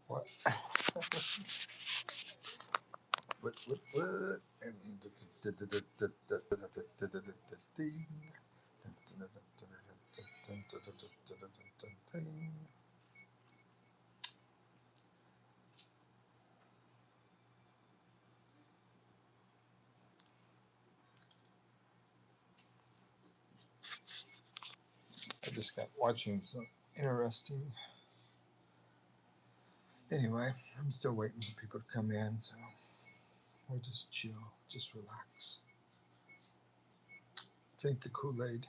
What? What? I just got watching some interesting. Anyway, I'm still waiting for people to come in, so we'll just chill, just relax, drink the Kool-Aid.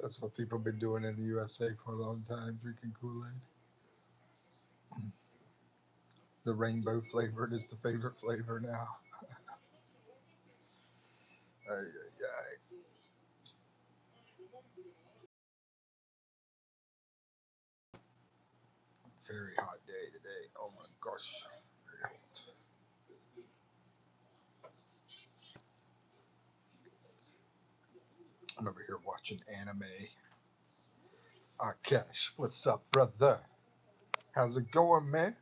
That's what people have been doing in the USA for a long time, drinking Kool-Aid. The rainbow flavored is the favorite flavor now. Ay, ay, ay. Very hot day today. Oh my gosh, very hot. I'm over here watching anime. Akash, what's up, brother? How's it going, man?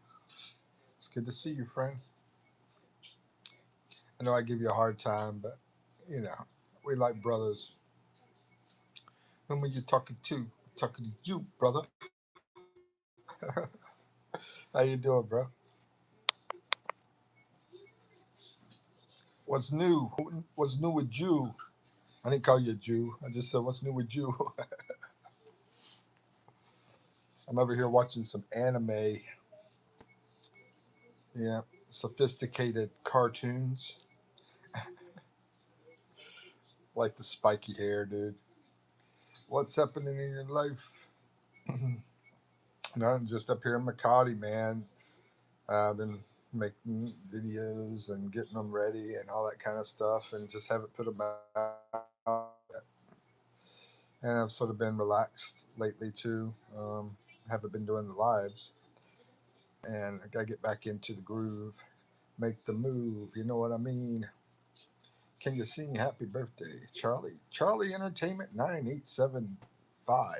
It's good to see you, friend. I know I give you a hard time, but you know, we like brothers. Whom are you talking to? I'm talking to you, brother. How you doing, bro? What's new? What's new with you? I didn't call you a Jew. I just said, what's new with you? I'm over here watching some anime. Yeah, sophisticated cartoons. Like the spiky hair, dude. What's happening in your life? No, I'm just up here in Makati, man. I've been making videos and getting them ready and all that kind of stuff, and just haven't put them out. And I've sort of been relaxed lately too. Haven't been doing the lives, and I gotta get back into the groove, make the move. You know what I mean? Can you sing Happy Birthday, Charlie? Charlie Entertainment 9875.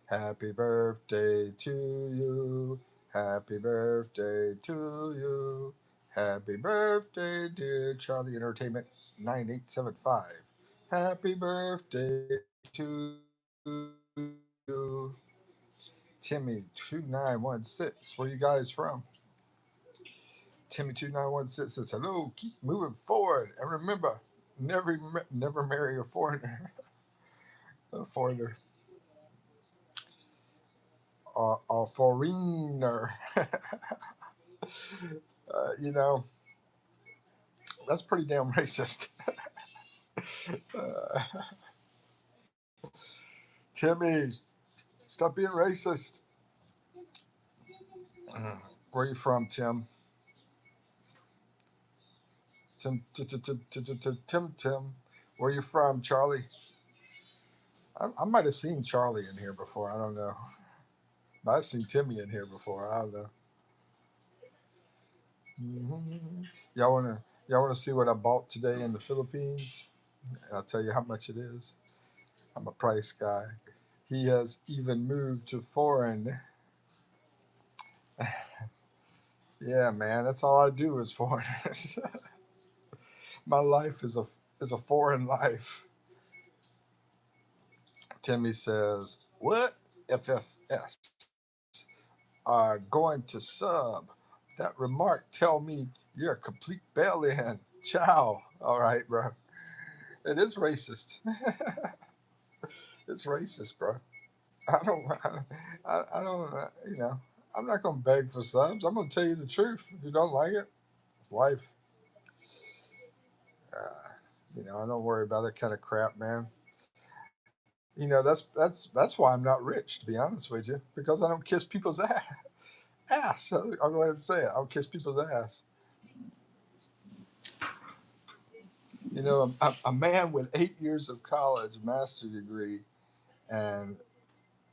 Happy birthday to you. Happy birthday to you. Happy birthday, dear Charlie Entertainment 9875. Happy birthday to you. Timmy 2916. Where you guys from? Timmy 2916 says, hello, keep moving forward. And remember, never marry a foreigner. A foreigner. A foreigner. You know, that's pretty damn racist. uh, Timmy, stop being racist. Where are you from, Tim? Tim. Where are you from, Charlie? I might have seen Charlie in here before. I don't know. I've seen Timmy in here before. I don't know. Mm-hmm. Y'all wanna see what I bought today in the Philippines? I'll tell you how much it is. I'm a price guy. He has even moved to foreign. Yeah, man, that's all I do is foreigners. My life is a foreign life. Timmy says, "What FFS are going to sub? That remark tell me you're a complete bell-in. Ciao. All right, bro. It is racist. It's racist, bro. I don't. I don't. You know, I'm not gonna beg for subs. I'm gonna tell you the truth. If you don't like it, it's life. Uh, I don't worry about that kind of crap, man. That's why I'm not rich, to be honest with you, because I don't kiss people's ass. I'll go ahead and say it. I'll kiss people's ass. A man with 8 years of college, master degree, and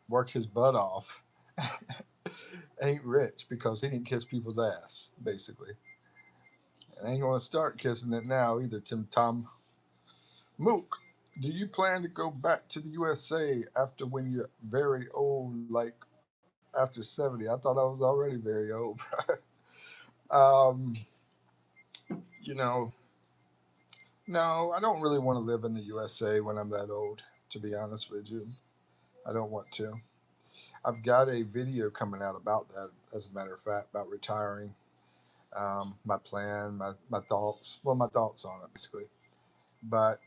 work his butt off ain't rich because he didn't kiss people's ass, basically. And ain't gonna start kissing it now either, Tim Tom. Mook, do you plan to go back to the USA after when you're very old, like after 70. I thought I was already very old. um, you know, no, I don't really want to live in the USA when I'm that old, to be honest with you. I don't want to. I've got a video coming out about that, as a matter of fact, about retiring, my plan, my thoughts. Well, my thoughts on it, basically. But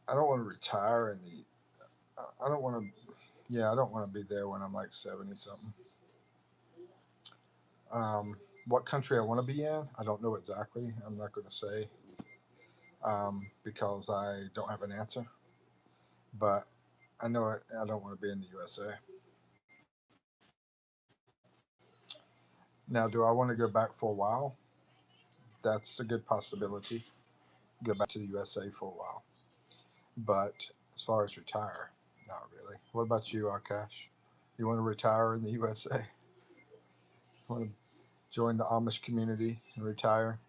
I don't want to retire in the. I don't want to. Yeah, I don't want to be there when I'm like 70 something. Um, what country I want to be in, I don't know exactly. I'm not going to say because I don't have an answer. But I know I don't want to be in the USA. Now, do I want to go back for a while? That's a good possibility. Go back to the USA for a while. But as far as retire, not really. What about you, Akash? You want to retire in the USA? Want to join the Amish community and retire?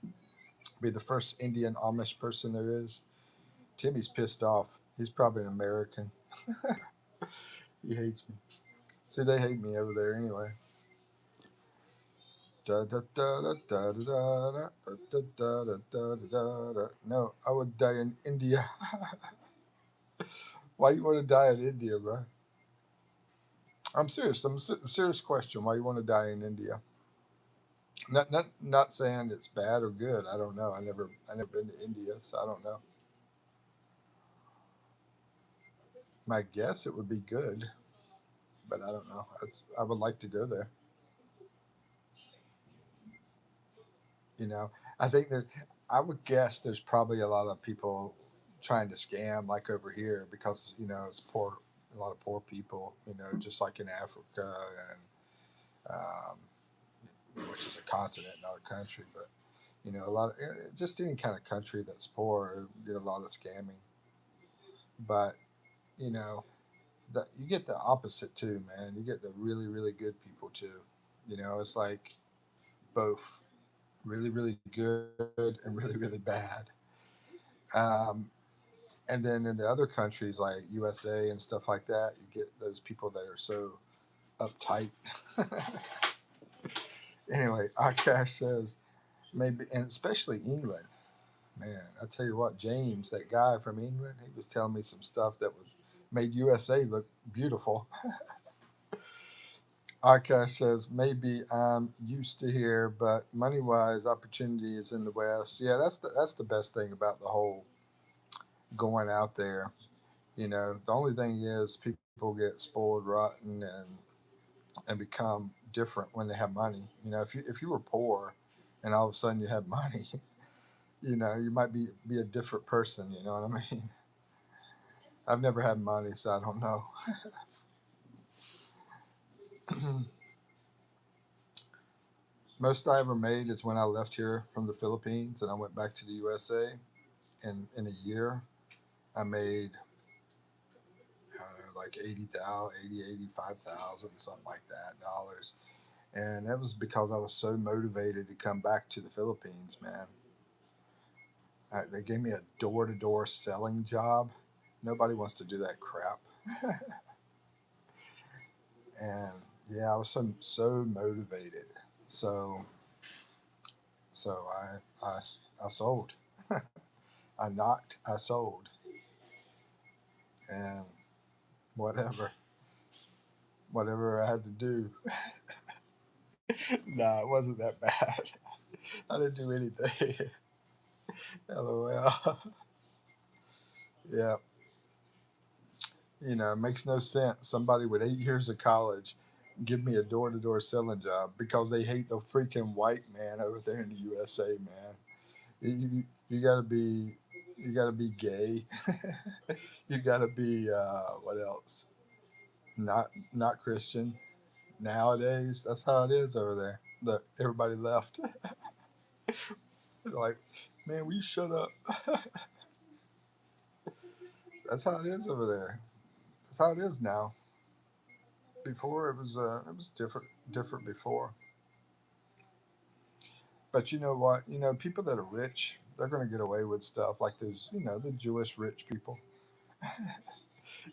Be the first Indian Amish person there is? Timmy's pissed off. He's probably an American. He hates me. See, they hate me over there anyway. Da da da da da da da da da da da da da. No, I would die in India. Why you want to die in India, bro? I'm serious. Serious question. Why you want to die in India? Not saying it's bad or good. I don't know. I never been to India, so I don't know. My guess it would be good, but I don't know. I would like to go there. You know, I think there. I would guess there's probably a lot of people trying to scam like over here because it's poor, a lot of poor people. Just like in Africa and which is a continent, not a country, but a lot of just any kind of country that's poor get a lot of scamming. But you know, you get the opposite too, man. You get the really really good people too. It's like both really really good and really really bad. Um, and then in the other countries like USA and stuff like that, you get those people that are so uptight. Anyway, Akash says maybe, and especially England. Man, I tell you what, James, that guy from England, he was telling me some stuff that was made USA look beautiful. Akash says maybe I'm used to here, but money wise, opportunity is in the West. Yeah, that's the best thing about the whole going out there. The only thing is people get spoiled rotten and become different when they have money. If you were poor and all of a sudden you have money, you might be a different person. You know what I mean? I've never had money, so I don't know. Most I ever made is when I left here from the Philippines and I went back to the USA. And in a year, I made, I don't know, like 80,000, 80, 85,000, something like that, dollars. And that was because I was so motivated to come back to the Philippines, man. They gave me a door to door selling job. Nobody wants to do that crap. And yeah, I was so motivated. So so I sold. I knocked. I sold. And whatever whatever I had to do. Nah, it wasn't that bad. I didn't do anything. LOL. Yeah, it makes no sense. Somebody with 8 years of college give me a door to door selling job because they hate the freaking white man over there in the USA, man. You gotta be gay. You gotta be what else? Not Christian. Nowadays, that's how it is over there. Look, everybody left. They're like, man, will you shut up? That's how it is over there. That's how it is now. Before it was different before. But you know what? People that are rich, they're going to get away with stuff like those. The Jewish rich people.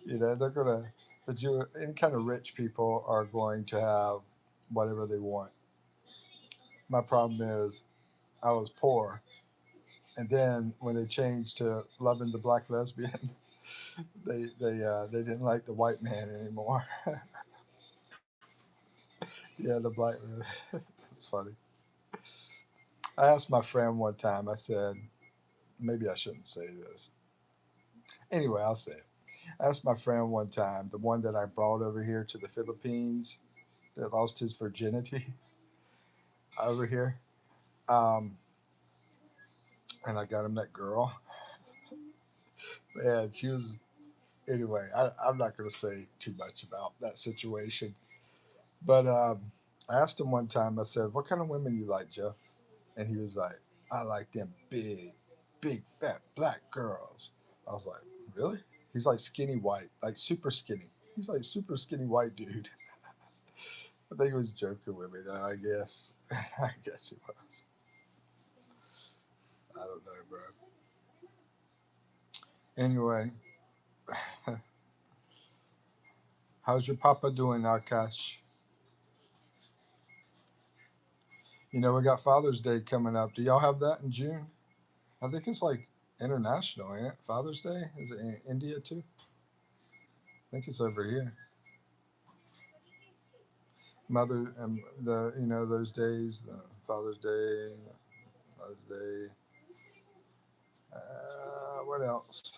They're gonna. That you any kind of rich people are going to have whatever they want. My problem is I was poor, and then when they changed to loving the black lesbian, they didn't like the white man anymore. Yeah, the black. It's funny. I asked my friend one time. I said, maybe I shouldn't say this. Anyway, I'll say it. I asked my friend one time, the one that I brought over here to the Philippines, that lost his virginity over here, um, and I got him that girl. Man, she was. Anyway, I'm not going to say too much about that situation. But I asked him one time, I said, "What kind of women you like, Jeff?" And he was like, "I like them big, fat black girls." I was like, "Really?" He's like skinny white, like super skinny. He's like super skinny white dude. I think he was joking with me, though, I guess. I guess he was. I don't know, bro. Anyway, how's your papa doing, Akash? You know, we got Father's Day coming up. Do y'all have that in June? I think it's like international, ain't it? Father's Day? Is it in India too? I think it's over here. Mother and the those days, Father's Day, Mother's Day. What else?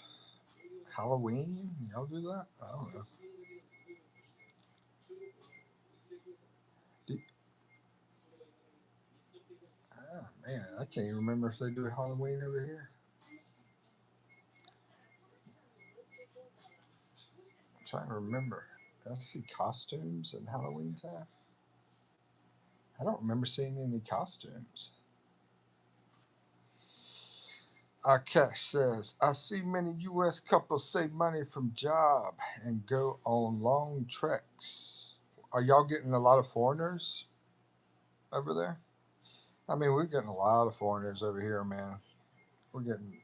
Halloween? Y'all do that? I don't know. Do, man, I can't even remember if they do Halloween over here. I'm trying to remember. Did I see costumes in Halloween time? I don't remember seeing any costumes. Akash says, I see many U.S. couples save money from job and go on long treks. Are y'all getting a lot of foreigners over there? I mean, we're getting a lot of foreigners over here, man. We're getting.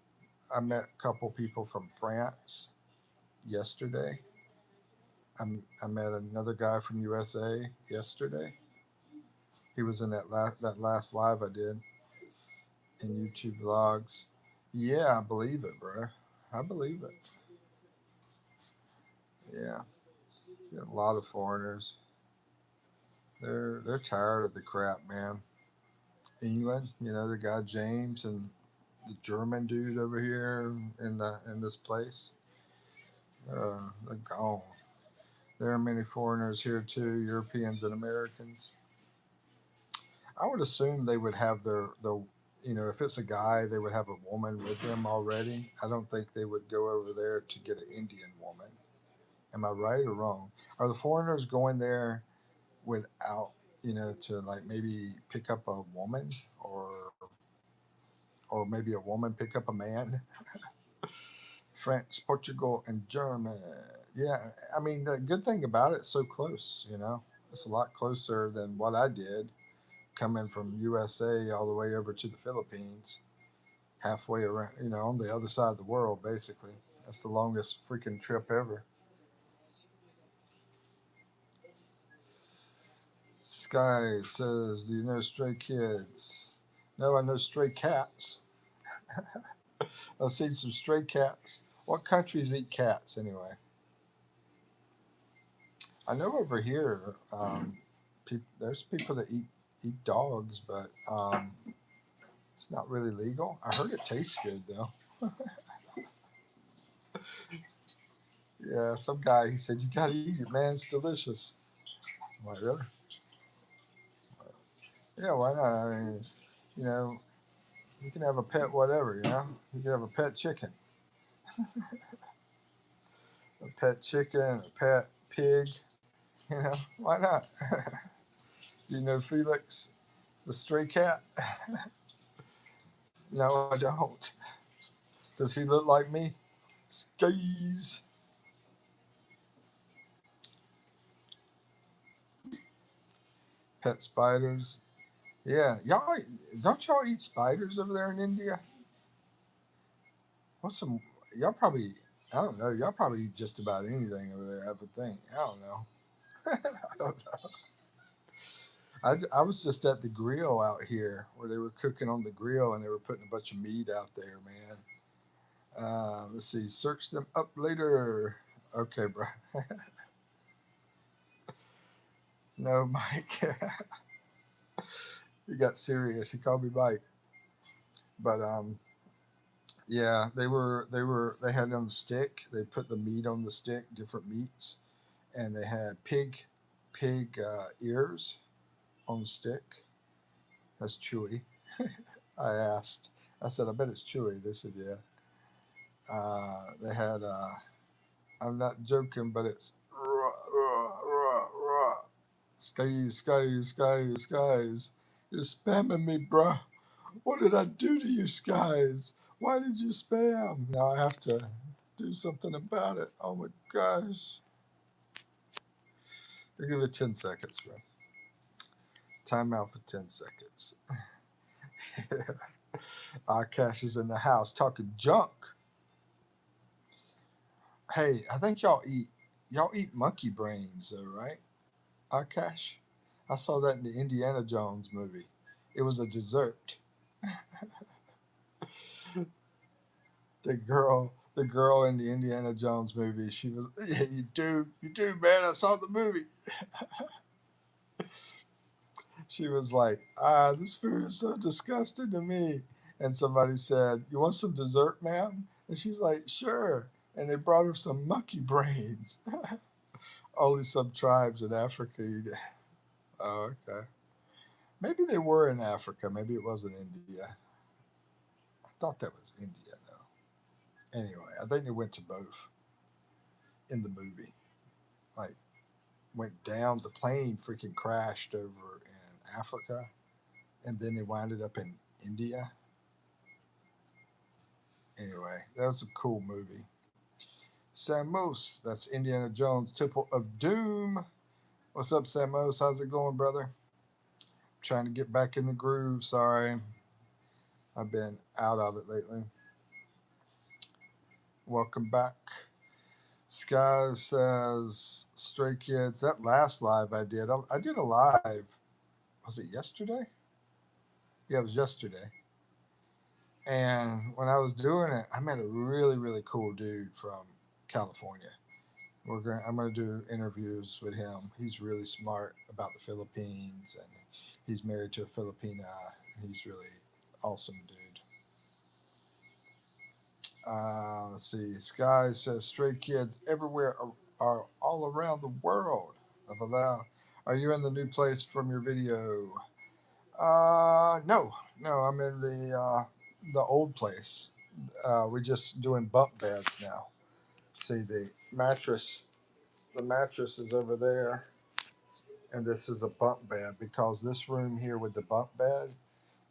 I met a couple people from France yesterday. I met another guy from USA yesterday. He was in that last live I did in YouTube vlogs. Yeah, I believe it, bro. I believe it. Yeah, get a lot of foreigners. They're tired of the crap, man. England, the guy James and the German dude over here in this place. They're gone. There are many foreigners here too, Europeans and Americans. I would assume they would have if it's a guy, they would have a woman with them already. I don't think they would go over there to get an Indian woman. Am I right or wrong? Are the foreigners going there without, to like maybe pick up a woman or maybe a woman pick up a man? French, Portugal, and German. Yeah, I mean the good thing about it, it's so close. It's a lot closer than what I did coming from USA all the way over to the Philippines, halfway around. On the other side of the world, basically. That's the longest freaking trip ever. Sky says, "Do you know Stray Kids?" No, I know Stray Cats. I've seen some stray cats. What countries eat cats anyway? I know over here, there's people that eat dogs, but it's not really legal. I heard it tastes good though. Yeah, some guy he said you gotta eat it, man. It's delicious. I'm like, really? Yeah, why not? I mean, you know, you can have a pet whatever. You can have a pet chicken, a pet chicken, a pet pig. Why not? Do you know Felix, the stray cat? No, I don't. Does he look like me? Skis. Pet spiders. Yeah, y'all don't y'all eat spiders over there in India? What's some? Y'all probably. I don't know. Y'all probably eat just about anything over there, I would think. I don't know. I don't know. I was just at the grill out here where they were cooking on the grill and they were putting a bunch of meat out there, man. Let's see. Search them up later. Okay, bro. No, Mike. He got serious. He called me Mike. But yeah, they had it on the stick. They put the meat on the stick, different meats, and they had pig ears on the stick. That's chewy. I asked. I said, I bet it's chewy. They said, yeah. They had. I'm not joking, but it's raw, raw, raw, raw. Skies, skies, skies, skies. You're spamming me, bruh. What did I do to you, skies? Why did you spam? Now I have to do something about it. Oh my gosh. I'll give it 10 seconds, bro. Time out for 10 seconds. Cash is in the house talking junk. Hey, I think y'all eat monkey brains though, right? Akash? I saw that in the Indiana Jones movie. It was a dessert. The girl in the Indiana Jones movie, she was, yeah, you do, man. I saw the movie. She was like, this food is so disgusting to me. And somebody said, you want some dessert, ma'am? And she's like, sure. And they brought her some monkey brains. Only some tribes in Africa eat it. Oh, okay. Maybe they were in Africa. Maybe it wasn't India. I thought that was India, though. Anyway, I think they went to both in the movie. Like, went down, the plane freaking crashed over in Africa, and then they wound up in India. Anyway, that was a cool movie. Samos, that's Indiana Jones, Temple of Doom. What's up, Samos? How's it going, brother? Trying to get back in the groove. Sorry, I've been out of it lately. Welcome back. Sky says, Stray Kids. That last live I did a live. Was it yesterday? Yeah, it was yesterday. And when I was doing it, I met a really, really cool dude from California. I'm gonna do interviews with him. He's really smart about the Philippines, and he's married to a Filipina, and he's really awesome dude. Let's see. Sky says Stray Kids everywhere are all around the world. Of allow. Are you in the new place from your video? No, no. I'm in the old place. We're just doing bunk beds now. See the mattress is over there, and this is a bunk bed because this room here with the bunk bed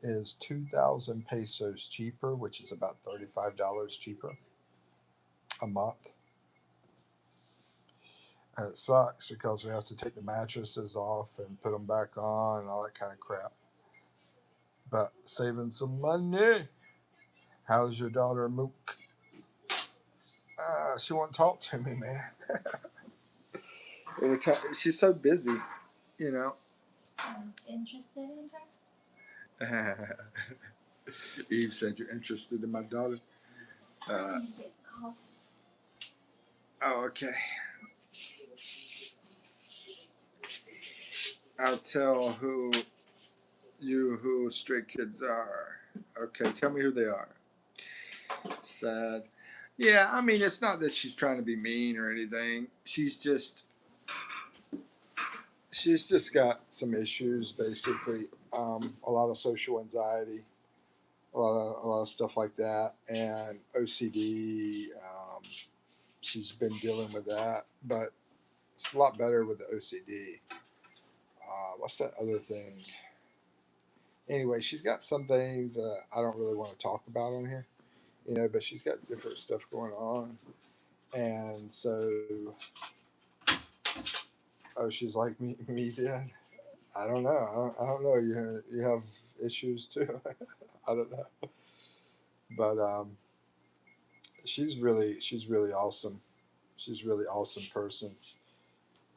is 2,000 pesos cheaper, which is about $35 cheaper a month. And it sucks because we have to take the mattresses off and put them back on and all that kind of crap. But saving some money. How's your daughter, Mook? She won't talk to me, man. She's so busy, you know. Interested in Eve said you're interested in my daughter. her? Oh, okay. I'll tell who Stray Kids are. Okay, tell me who they are. Sad. Yeah, I mean, it's not that she's trying to be mean or anything. She's just got some issues, basically. A lot of social anxiety, a lot of stuff like that, and OCD. She's been dealing with that, but it's a lot better with the OCD. What's that other thing? Anyway, she's got some things I don't really want to talk about on here, but she's got different stuff going on, and so she's like me then. I don't know. I don't know. You have issues too. I don't know. But she's really awesome. She's really awesome person.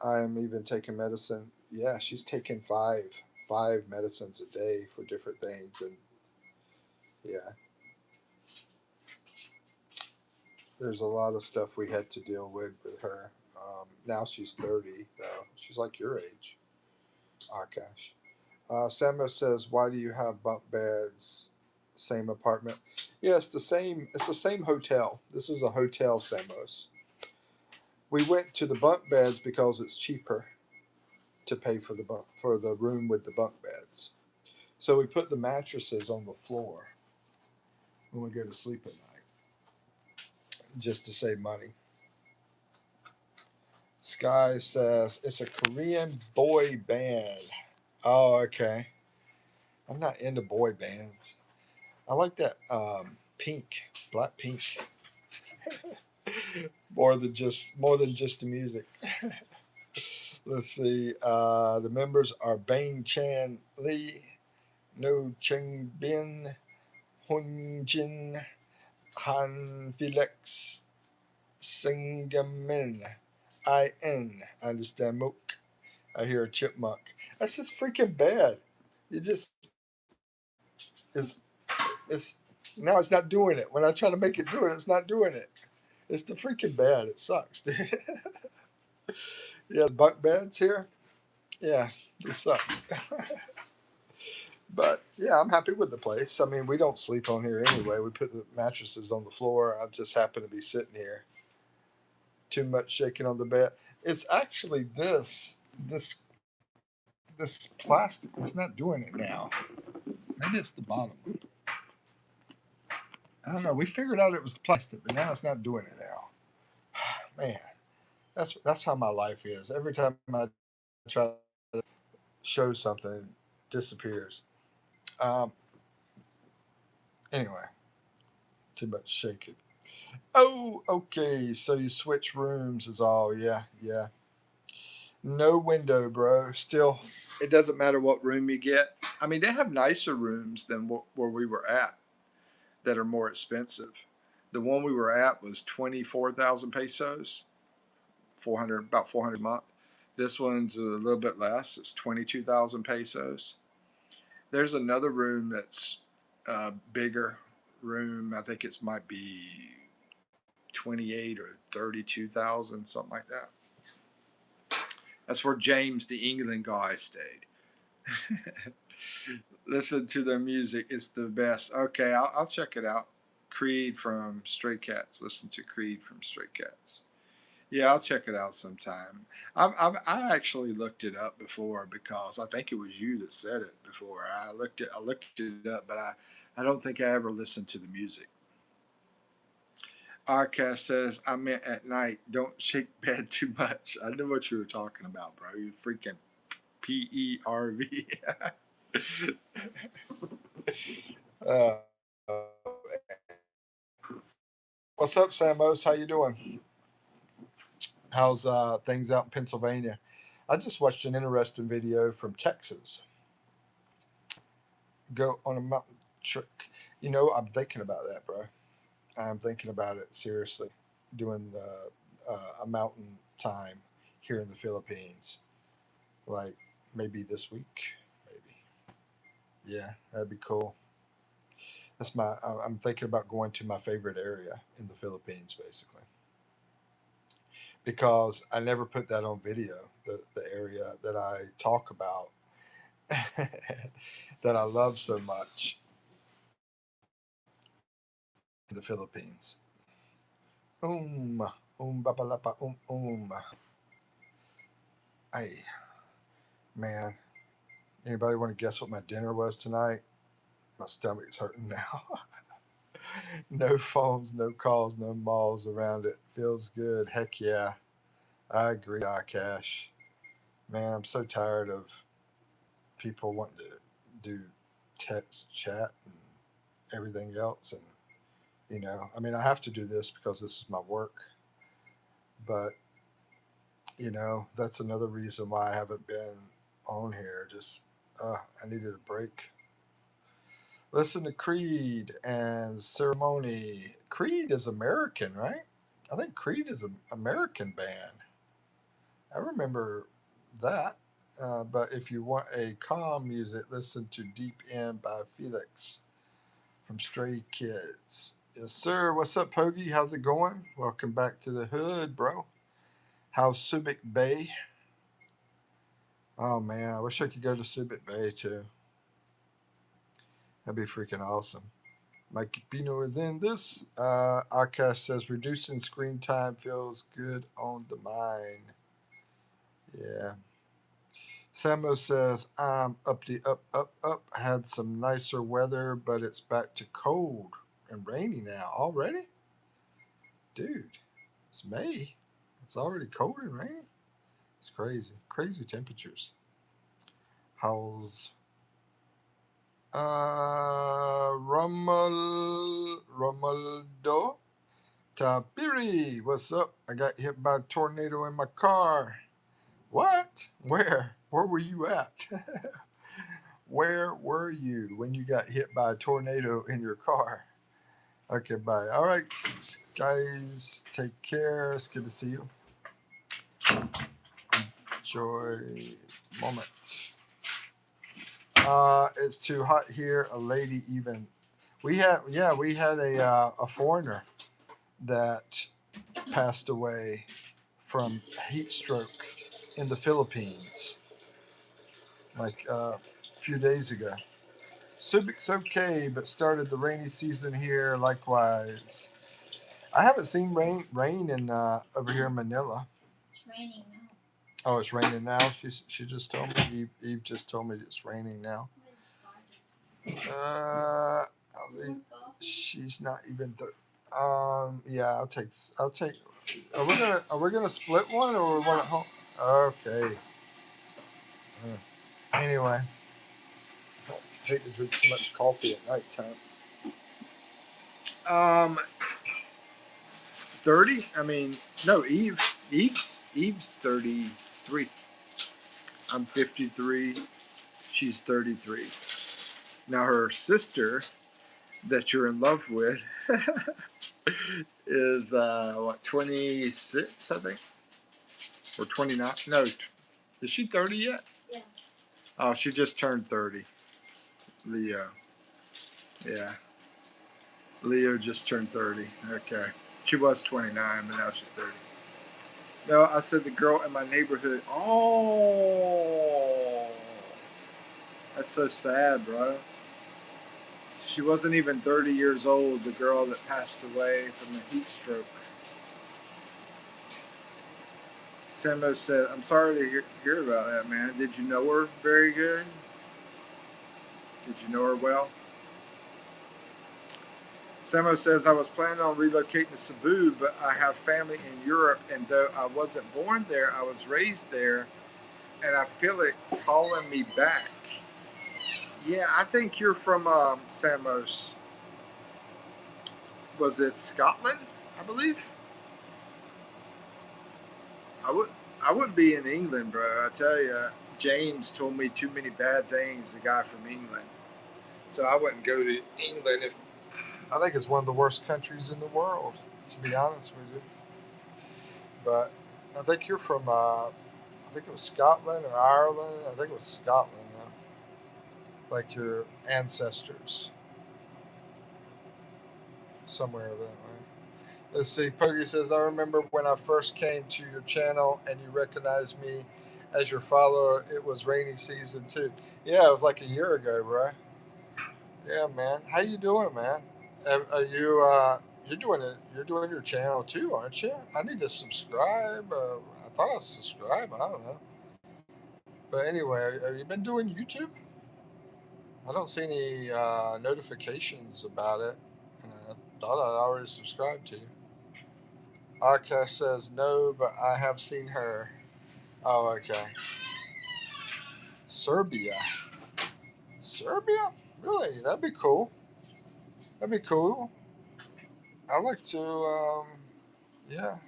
I am even taking medicine. Yeah, she's taking five medicines a day for different things, and yeah, there's a lot of stuff we had to deal with her. Now she's 30 though. She's like your age. Akash. Samuel says, "Why do you have bunk beds? Same apartment? Yeah, it's the same. It's the same hotel. This is a hotel, Samos. We went to the bunk beds because it's cheaper to pay for the room with the bunk beds. So we put the mattresses on the floor when we go to sleep at night, just to save money." Sky says it's a Korean boy band. Oh, okay. I'm not into boy bands. I like that pink, black pink, more than just the music. Let's see. The members are Bang Chan Lee, No Cheng Bin, Hun Jin, Han Felix, Singamin, I understand Mook. I hear a chipmunk. That's just freaking bad. You just it's it's now it's not doing it. When I try to make it do it, it's not doing it. It's the freaking bad. It sucks, dude. Yeah, the bunk beds here. Yeah, they suck. But yeah, I'm happy with the place. I mean, we don't sleep on here anyway. We put the mattresses on the floor. I just happen to be sitting here. Too much shaking on the bed. It's actually this plastic. It's not doing it now. Maybe it's the bottom. I don't know. We figured out it was the plastic, but now it's not doing it now. Man, that's how my life is. Every time I try to show something, it disappears. Um, anyway, too much shaking. Oh, okay. So you switch rooms is all. Yeah, yeah. No window, bro. Still, it doesn't matter what room you get. I mean, they have nicer rooms than where we were at that are more expensive. The one we were at was 24,000 pesos, 400 about 400 a month. This one's a little bit less. It's 22,000 pesos. There's another room that's bigger room. I think it might be 28 or 32,000, something like that. That's where James, the England guy, stayed. Listen to their music; it's the best. Okay, I'll check it out. Creed from Stray Cats. Listen to Creed from Stray Cats. Yeah, I'll check it out sometime. I actually looked it up before because I think it was you that said it before. I looked it up, but I don't think I ever listened to the music. Arcast says, I meant at night, don't shake bed too much. I knew what you were talking about, bro. You freaking PERV. uh, what's up, Samos? How you doing? How's things out in Pennsylvania? I just watched an interesting video from Texas. Go on a mountain trek. I'm thinking about that, bro. I'm thinking about it seriously. Doing a mountain time here in the Philippines, like maybe this week, maybe. Yeah, that'd be cool. I'm thinking about going to my favorite area in the Philippines, basically, because I never put that on video. The area that I talk about that I love so much in the Philippines. Babalapa Ay, man. Anybody want to guess what my dinner was tonight? My stomach is hurting now. No phones, no calls, no malls around it. Feels good. Heck yeah. I agree, Akash. Man, I'm so tired of people wanting to do text, chat, and everything else. And, I mean, I have to do this because this is my work. But, that's another reason why I haven't been on here. Just, I needed a break. Listen to Creed and Ceremony. Creed is American, right? I think Creed is an American band. I remember that. But if you want a calm music, listen to Deep End by Felix from Stray Kids. Yes, sir. What's up, Pogie? How's it going? Welcome back to the hood, bro. How's Subic Bay? Oh, man. I wish I could go to Subic Bay, too. That'd be freaking awesome. Mike Pino is in this. Akash says reducing screen time feels good on the mind. Yeah. Samo says I'm up the up. Had some nicer weather, but it's back to cold and rainy now already. Dude, it's May. It's already cold and rainy. It's crazy. Crazy temperatures. How's Romaldo Tapiri? What's up? I got hit by a tornado in my car. What? Where? Where were you at? Where were you when you got hit by a tornado in your car? Okay, bye. All right, guys, take care. It's good to see you. Enjoy moment. It's too hot here. A lady even. We had a foreigner that passed away from heat stroke in the Philippines like a few days ago. Subic's okay, but started the rainy season here. Likewise, I haven't seen rain in over here in Manila. It's raining now. Oh, it's raining now. She just told me. Eve just told me it's raining now. Uh, she's not even. Yeah, I'll take. Are we gonna split one or one at home? Okay. Anyway, I hate to drink so much coffee at nighttime. 30. I mean, no, Eve's 33. I'm 53. She's 33. Now her sister that you're in love with is what, 26, I think, or 29. No, is she 30 yet? Yeah. Oh, she just turned 30. Leo. Yeah. Leo just turned 30. Okay. She was 29, but now she's 30. No, I said the girl in my neighborhood. Oh, that's so sad, bro. She wasn't even 30 years old, the girl that passed away from the heat stroke. Samo said, I'm sorry to hear about that, man. Did you know her very good? Did you know her well? Samo says, I was planning on relocating to Cebu, but I have family in Europe, and though I wasn't born there, I was raised there, and I feel it calling me back. Yeah, I think you're from Samos. Was it Scotland? I believe. I would. I wouldn't be in England, bro. I tell you, James told me too many bad things. The guy from England, so I wouldn't go to England. If I think it's one of the worst countries in the world, to be honest with you. But I think you're from. I think it was Scotland or Ireland. I think it was Scotland, though. Like your ancestors, somewhere that way. Let's see. Puggy says, I remember when I first came to your channel and you recognized me as your follower. It was rainy season too. Yeah, it was like a year ago, bro. Yeah, man. How you doing, man? Are you you're doing it? You're doing your channel too, aren't you? I need to subscribe. I thought I subscribed. I don't know. But anyway, have you been doing YouTube? I don't see any notifications about it, and I thought I already subscribed to you. Akash says no, but I have seen her. Oh, okay. Serbia. Serbia? Really? That'd be cool. That'd be cool. I'd like to, yeah,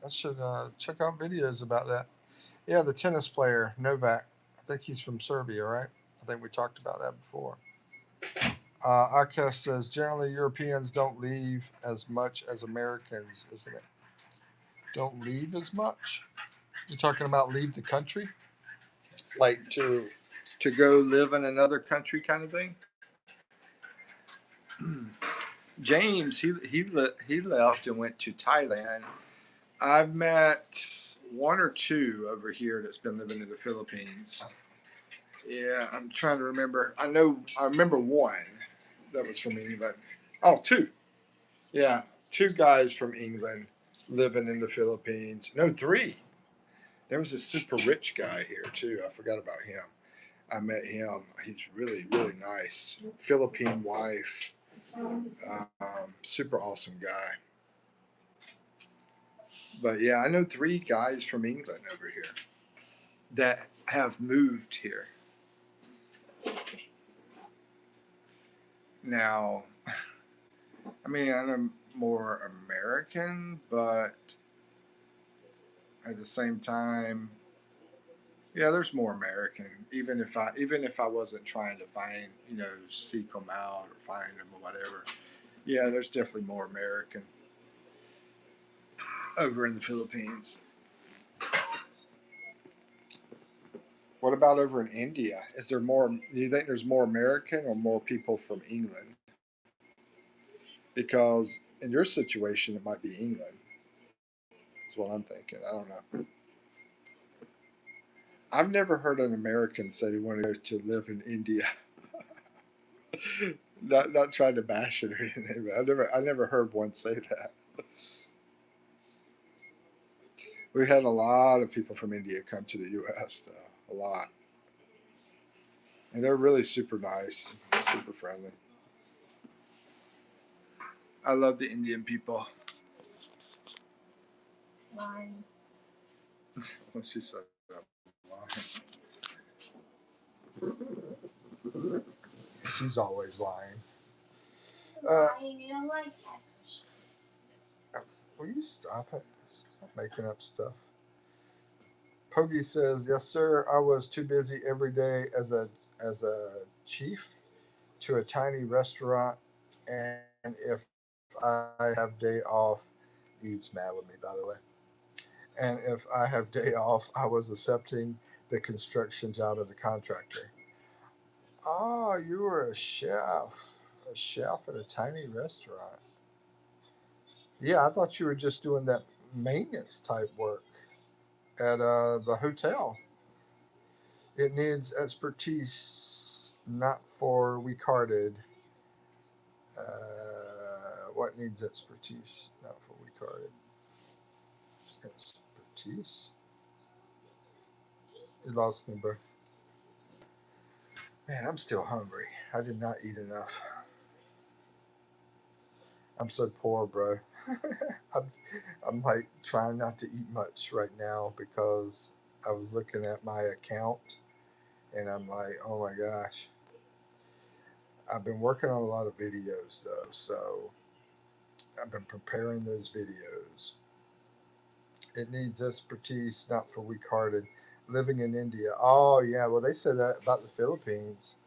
I should check out videos about that. Yeah, the tennis player, Novak. I think he's from Serbia, right? I think we talked about that before. Akash says generally Europeans don't leave as much as Americans, isn't it? Don't leave as much. You're talking about leave the country, like to go live in another country, kind of thing. James, he left and went to Thailand. I've met one or two over here that's been living in the Philippines. Yeah, I'm trying to remember. I remember one that was from England. Oh, two. Yeah, two guys from England living in the Philippines. No, three. There was a super rich guy here too. I forgot about him. I met him. He's really, really nice. Philippine wife. Super awesome guy. But yeah, I know three guys from England over here that have moved here. Now, I mean, I'm more American, but at the same time, yeah, there's more American. Even if I wasn't trying to find, seek them out or find them or whatever. Yeah, there's definitely more American over in the Philippines. What about over in India? Is there more? Do you think there's more American or more people from England? Because in your situation, it might be England. That's what I'm thinking. I don't know. I've never heard an American say they want to go to live in India. Not trying to bash it or anything, but I never heard one say that. We had a lot of people from India come to the U.S. though, a lot, and they're really super nice, super friendly. I love the Indian people. Lying. What she said. She's always lying. Lying, you don't like that. Will you stop it? Stop making up stuff. Pogi says, "Yes, sir. I was too busy every day as a chief to a tiny restaurant, and if I have day off, Eve's mad with me, by the way. And if I have day off, I was accepting the construction job as a contractor. Oh, you were a chef at a tiny restaurant. Yeah, I thought you were just doing that maintenance type work at the hotel. It needs expertise, not for weak hearted. What needs expertise, not for weak hearted? Expertise? You lost me, bro. Man, I'm still hungry. I did not eat enough. I'm so poor, bro. I'm, I'm like trying not to eat much right now because I was looking at my account and I'm like, oh my gosh. I've been working on a lot of videos though, so I've been preparing those videos. It needs expertise, not for weak hearted. Living in India. Oh, yeah, well, they said that about the Philippines.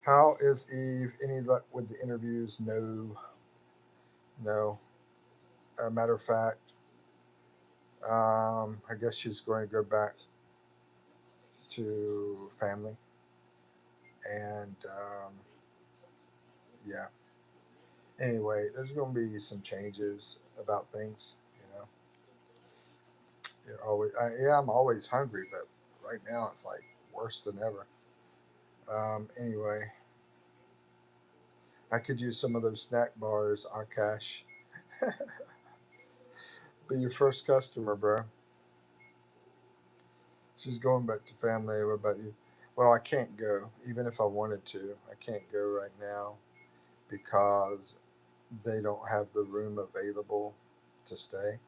How is Eve? Any luck with the interviews? No, no. Matter of fact, I guess she's going to go back to family. And yeah, anyway, there's going to be some changes about things. Yeah, I'm always hungry, but right now it's like worse than ever. Anyway, I could use some of those snack bars, Akash. Be your first customer, bro. She's going back to family. What about you? Well, I can't go, even if I wanted to. I can't go right now because they don't have the room available to stay.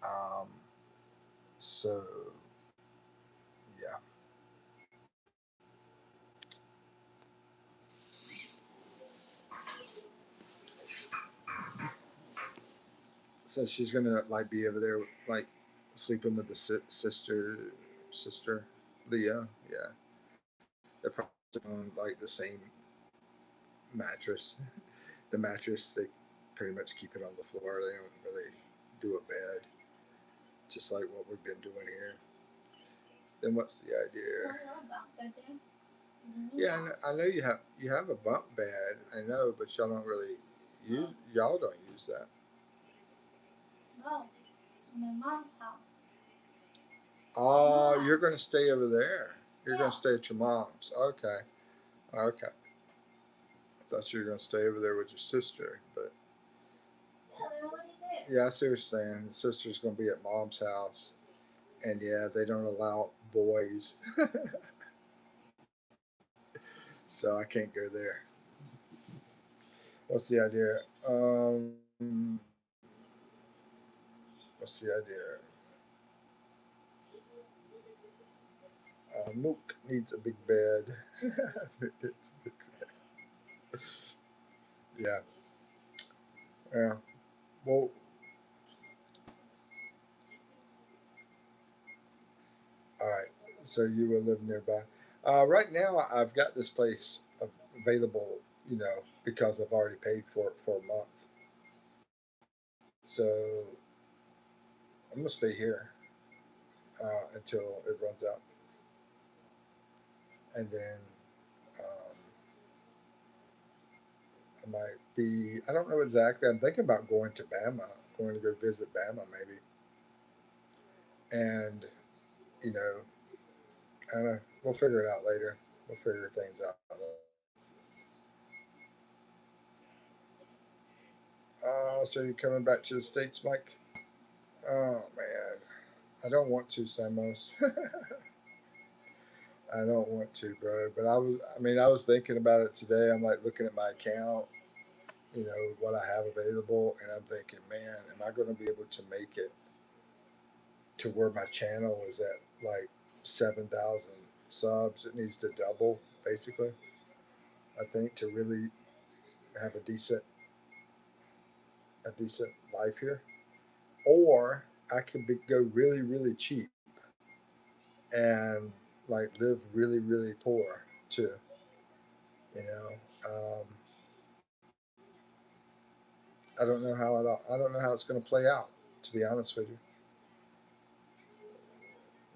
Um, so, yeah. So she's gonna like be over there, like sleeping with the sister, Yeah, they're probably on like the same mattress. The mattress, they pretty much keep it on the floor. They don't really do a bed, just like what we've been doing here. Then what's the idea? Yeah, I know you have a bunk bed. I know, but y'all don't really y'all don't use that. No, in my mom's house. Oh, you're gonna stay over there. You're gonna stay at your mom's. Okay, okay. I thought you were gonna stay over there with your sister, but Yeah, they're already there. yeah, I see what you're saying. The sister's gonna be at mom's house, and yeah, they don't allow boys, so I can't go there. What's the idea? What's the idea? Mook needs a big bed. It's a big bed. Yeah, yeah. Well, all right. So you will live nearby. Right now, I've got this place available. You know, because I've already paid for it for a month. So I'm gonna stay here until it runs out, and then um, I might be. I don't know exactly. I'm thinking about going to Bama, going to go visit Bama maybe, and you know, kind of we'll figure it out later. We'll figure things out. So you're coming back to the states, Mike? Oh man, I don't want to, Samos. I don't want to, bro. But I was. I mean, I was thinking about it today. I'm like looking at my account, you know, what I have available, and I'm thinking, man, am I going to be able to make it to where my channel is at like 7,000 subs? It needs to double, basically. I think to really have a decent life here, or I could go really really cheap and like live really really poor too. You know, I don't know how I don't know how it's going to play out. To be honest with you,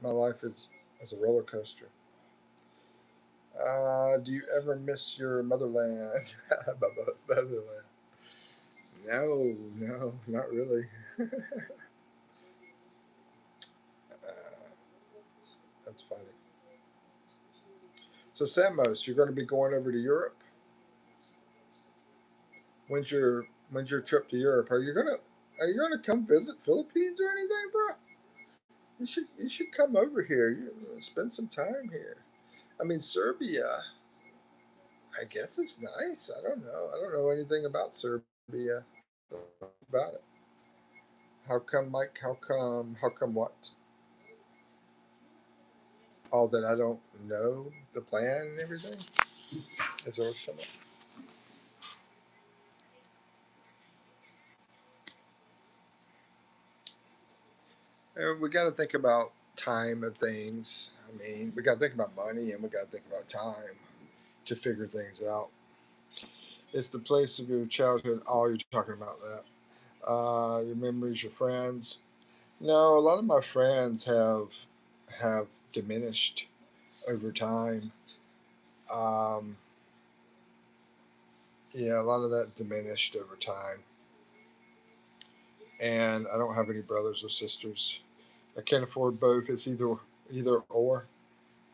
my life is a roller coaster. Do you ever miss your motherland? Motherland. No, no, not really. That's funny. So, Samos, you're going to be going over to Europe. When's your trip to Europe? Are you gonna come visit Philippines or anything, bro? You should come over here. You spend some time here. I mean, Serbia. I guess it's nice. I don't know. I don't know anything about Serbia. About it. How come, Mike? How come? How come what? All that I don't know the plan and everything. Is there something? We got to think about time and things. I mean, we got to think about money and we got to think about time to figure things out. It's the place of your childhood. Oh, you're talking about that. Your memories, your friends. No, a lot of my friends have diminished over time. Um, yeah, a lot of that diminished over time, and I don't have any brothers or sisters. I can't afford both. It's either or.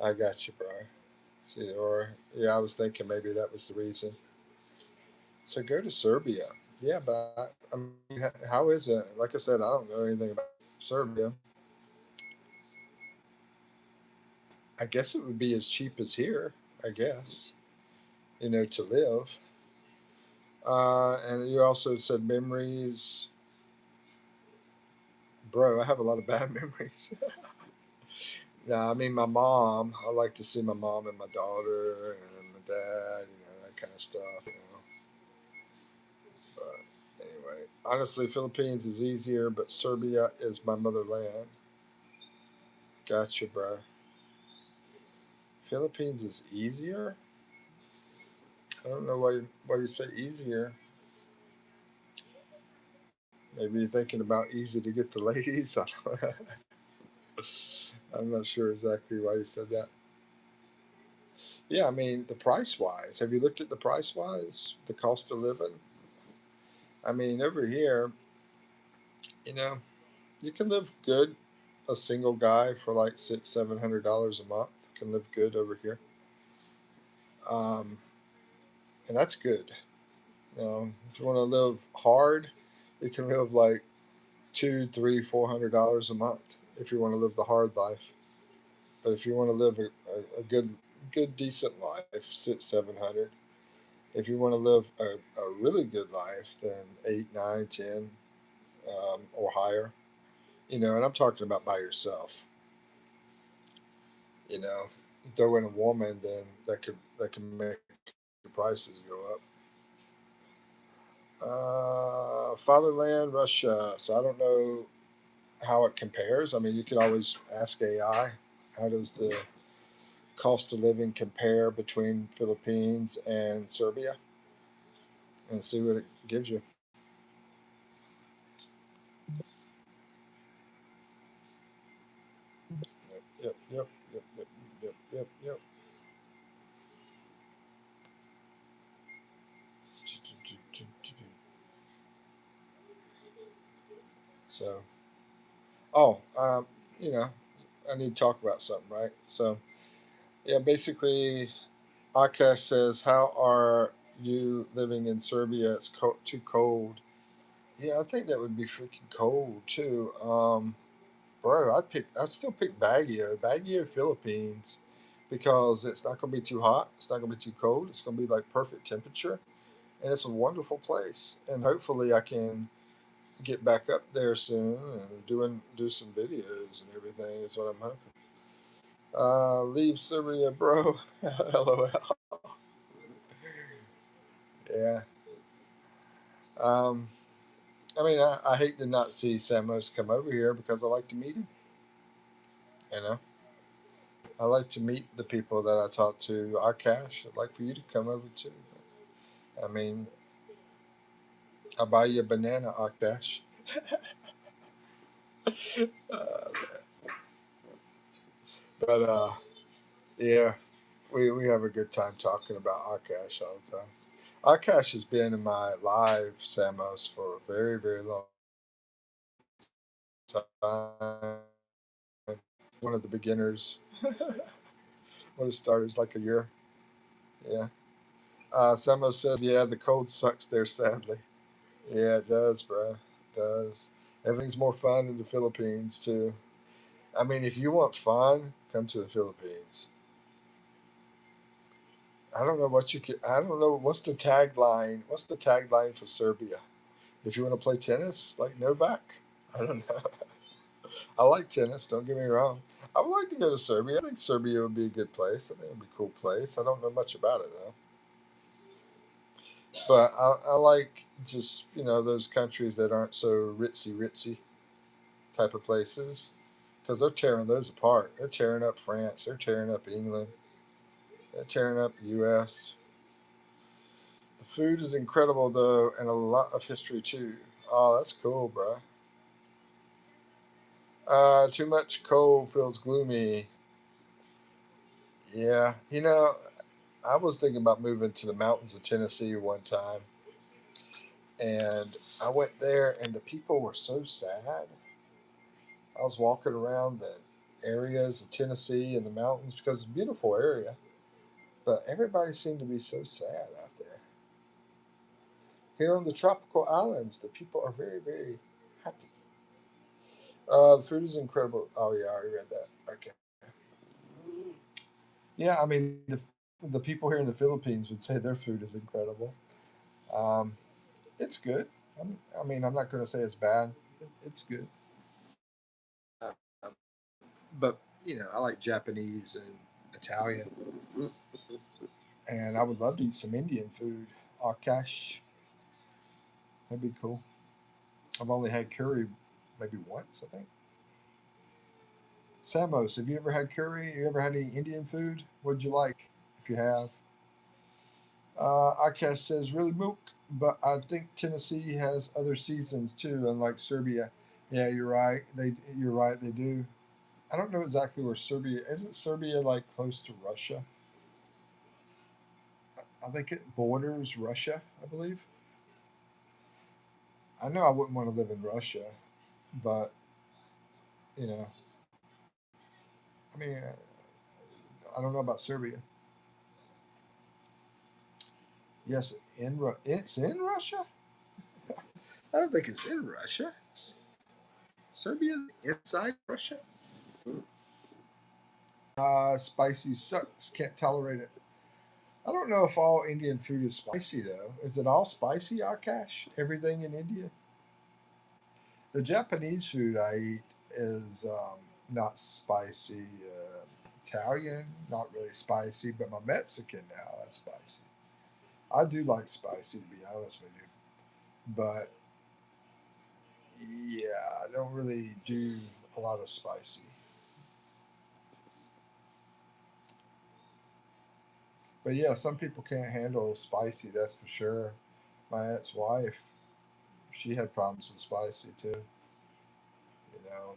I got you, bro. It's either or. Yeah, I was thinking maybe that was the reason. So go to Serbia. Yeah, but I mean, how is it? Like I said, I don't know anything about Serbia. I guess it would be as cheap as here. I guess to live. And you also said memories, bro. I have a lot of bad memories. No, I mean my mom. I like to see my mom and my daughter and my dad. That kind of stuff. But anyway, honestly, Philippines is easier, but Serbia is my motherland. Gotcha, bro. Philippines is easier. I don't know why you say easier. Maybe you're thinking about easy to get the ladies. I'm not sure exactly why you said that. Yeah, I mean the price wise. Have you looked at the price wise? The cost of living. I mean over here, you know, you can live good. A single guy for like $600-700 a month can live good over here, and that's good. If you want to live hard, you can live like two, three, $400 a month if you want to live the hard life. But if you want to live a good, decent life, 600-700. If you want to live a really good life, then 8, 9, 10, or higher. And I'm talking about by yourself. You know, you throw in a woman, then that can make the prices go up. Fatherland, Russia. So I don't know how it compares. I mean, you could always ask AI. How does the cost of living compare between Philippines and Serbia, and see what it gives you. Yep, yep, yep, yep, yep, yep, yep. So, oh, you know, I need to talk about something, right? So, yeah, basically, Akash says, "How are you living in Serbia? It's too cold." Yeah, I think that would be freaking cold too. Bro, I'd still pick Baguio, Philippines, because it's not gonna be too hot. It's not gonna be too cold. It's gonna be like perfect temperature, and it's a wonderful place. And hopefully, I can get back up there soon and do some videos and everything. Is what I'm hoping. Leave Syria, bro. LOL. Yeah. Um, I mean, I hate to not see Samos come over here because I like to meet him. You know, I like to meet the people that I talk to. Akash, I'd like for you to come over too. I mean, I'll buy you a banana, Akash. uh, but yeah, we have a good time talking about Akash all the time. Akash has been in my live Samos for a very, very long time. One of the beginners, one of the starters, like a year. Yeah. Samos says, yeah, the cold sucks there, sadly. Yeah, it does, bro. It does. Everything's more fun in the Philippines, too. I mean, if you want fun, come to the Philippines. I don't know what you could. I don't know what's the tagline. What's the tagline for Serbia? If you want to play tennis, like Novak. I don't know. I like tennis. Don't get me wrong. I would like to go to Serbia. I think Serbia would be a good place. I think it would be a cool place. I don't know much about it though. But I like just those countries that aren't so ritzy type of places because they're tearing those apart. They're tearing up France. They're tearing up England. They're tearing up the U.S. The food is incredible though, and a lot of history too. Oh, that's cool, bro. Too much cold feels gloomy. Yeah, I was thinking about moving to the mountains of Tennessee one time, and I went there, and the people were so sad. I was walking around the areas of Tennessee and the mountains because it's a beautiful area, but everybody seemed to be so sad out there. Here on the tropical islands, the people are very, very happy. The food is incredible. Oh yeah, I already read that. Okay. Yeah, I mean the people here in the Philippines would say their food is incredible. Um, it's good. I mean, I'm not going to say it's bad. It's good. Uh, but I like Japanese and Italian, and I would love to eat some Indian food. Akash, that'd be cool. I've only had curry maybe once, I think. Samos, have you ever had curry? You ever had any Indian food? What'd you like? If you have, Akash says really milk, but I think Tennessee has other seasons too, unlike Serbia. Yeah, you're right. You're right. They do. I don't know exactly where Serbia isn't. Serbia like close to Russia. I think it borders Russia. I believe. I know I wouldn't want to live in Russia, but you know, I mean, I don't know about Serbia. Yes, it's in Russia. I don't think it's in Russia. Serbia inside Russia. Spicy sucks. Can't tolerate it. I don't know if all Indian food is spicy though. Is it all spicy, Akash? Everything in India? The Japanese food I eat is not spicy. Italian, not really spicy, but my Mexican now, that's spicy. I do like spicy, to be honest with you. But yeah, I don't really do a lot of spicy. But yeah, some people can't handle spicy, that's for sure. My ex wife, she had problems with spicy too, you know.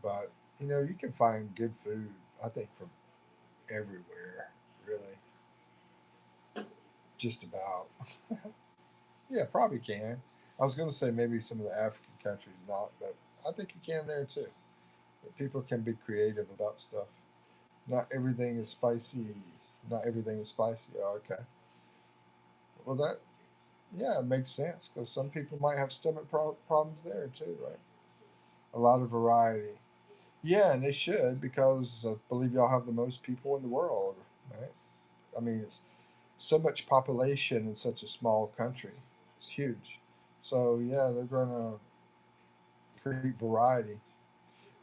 But, you can find good food, I think, from everywhere, really. Just about. Yeah, probably can. I was going to say maybe some of the African countries not, but I think you can there too. People can be creative about stuff. Not everything is spicy. Not everything is spicy. Oh, okay. Well, yeah, it makes sense because some people might have stomach problems there too, right? A lot of variety. Yeah, and they should because I believe y'all have the most people in the world, right? I mean, it's so much population in such a small country. It's huge. So yeah, they're gonna create variety.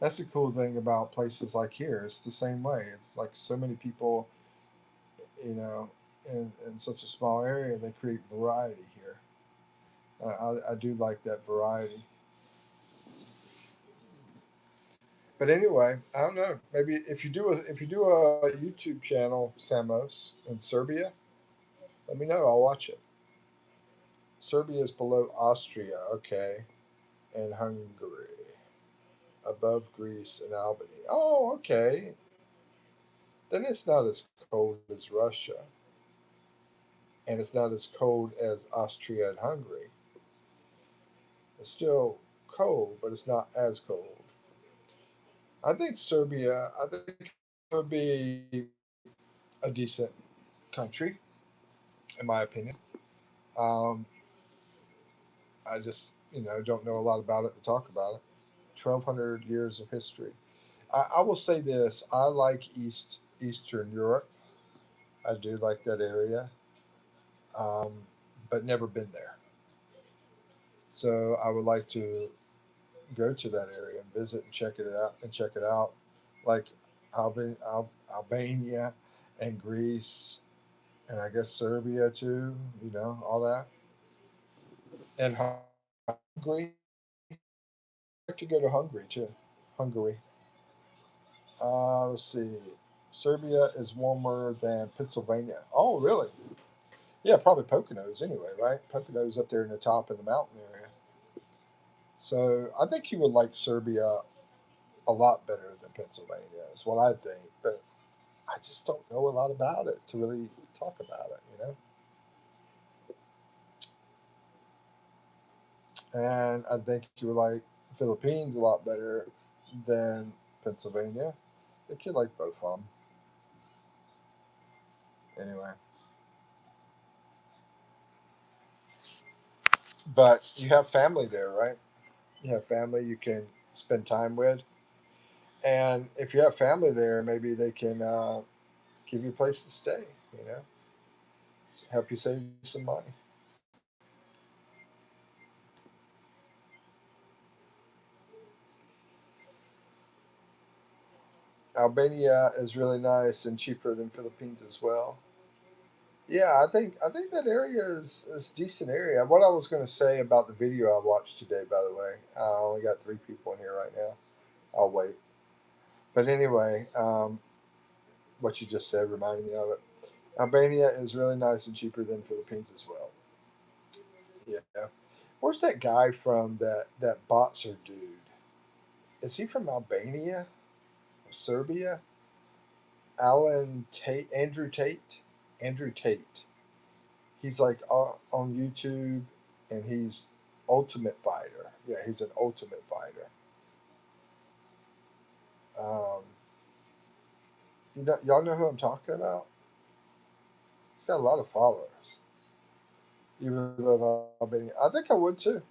That's the cool thing about places like here. It's the same way. It's like so many people, you know, in such a small area, they create variety here. I do like that variety. But anyway, I don't know. Maybe if you do a YouTube channel, Samos in Serbia, let me know. I'll watch it. Serbia is below Austria, okay, and Hungary, above Greece and Albany. Oh, okay. Then it's not as cold as Russia, and it's not as cold as Austria and Hungary. It's still cold, but it's not as cold. I think Serbia. I think it would be a decent country, in my opinion. Um, I just don't know a lot about it to talk about it. 1,200 years of history. I will say this: I like Eastern Europe. I do like that area, um, but never been there. So I would like to go to that area and visit and check it out, like Albania and Greece and I guess Serbia too. All that and Hungary. I'd like to go to Hungary too. Hungary. Let's see. Serbia is warmer than Pennsylvania. Oh, really? Yeah, probably Poconos anyway, right? Poconos up there in the top of the mountain area. So I think you would like Serbia a lot better than Pennsylvania, is what I think. But I just don't know a lot about it to really talk about it. And I think you would like Philippines a lot better than Pennsylvania. I think you like both of them. Anyway, but you have family there, right? You have family you can spend time with. And if you have family there, maybe they can give you a place to stay, you know, help you save some money. Albania is really nice and cheaper than Philippines as well. Yeah, I think that area is a decent area. What I was going to say about the video I watched today, by the way, I only got three people in here right now. I'll wait. But anyway, what you just said reminded me of it. Albania is really nice and cheaper than Philippines as well. Yeah. Where's that guy from that boxer dude? Is he from Albania or Serbia? Alan Tate, Andrew Tate, Andrew Tate. He's like on YouTube, and he's Ultimate Fighter. Yeah, he's an Ultimate Fighter. Um, y'all know who I'm talking about? He's got a lot of followers. You would love Albania. I think I would too.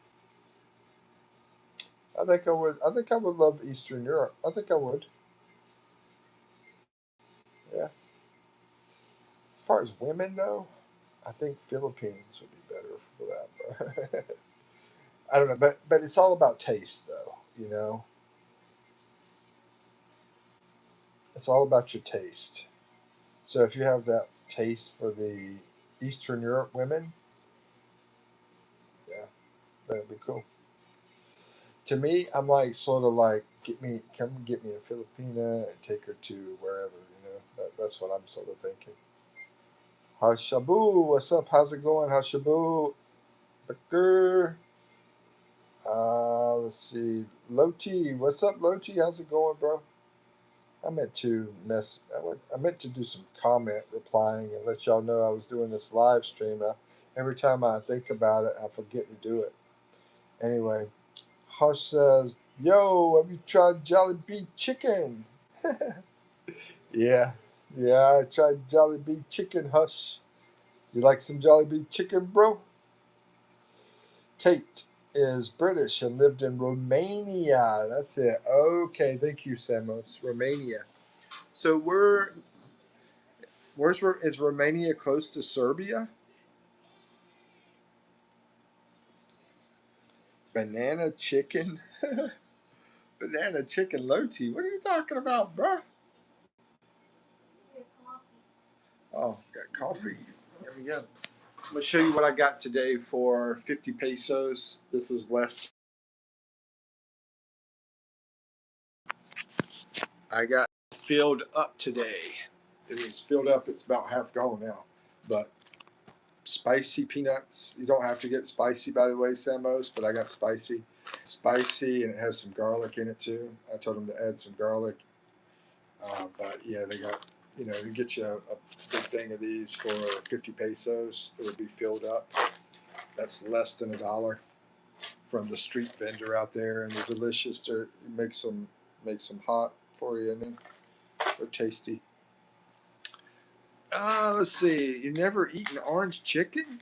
I think I would. I think I would love Eastern Europe. I think I would. Yeah. As far as women though, I think Philippines would be better for that. But I don't know. But it's all about taste though. You know, it's all about your taste. So if you have that taste for the Eastern Europe women, yeah, that'd be cool. To me, I'm like sort of like come get me a Filipina and take her to wherever. That's what I'm sort of thinking. Hashabu, what's up? How's it going, Hashabu? Baker. Let's see. Loti, what's up, Loti? How's it going, bro? I meant to do some comment replying and let y'all know I was doing this live stream. Every time I think about it, I forget to do it. Anyway, Hush says, "Yo, have you tried Jolly Bee chicken?" Yeah, yeah, I tried Jolly Bee chicken. Hush, you like some Jolly Bee chicken, bro? Tate is British and lived in Romania. That's it. Okay, thank you, Samos. Romania. So is Romania close to Serbia? Banana chicken, banana chicken Loti. What are you talking about, bro? Your coffee. Oh, got coffee. Yummy yum. I'm gonna show you what I got today for 50 pesos. This is less. I got filled up today. It was filled up. It's about half gone now. But spicy peanuts. You don't have to get spicy, by the way, Samos, but I got spicy. Spicy, and it has some garlic in it too. I told them to add some garlic. But yeah, they got, you get you a big thing of these for 50 pesos. It would be filled up. That's less than $1 from the street vendor out there, and they're delicious. They're makes them hot for you, and they're tasty. Let's see. You never eaten orange chicken?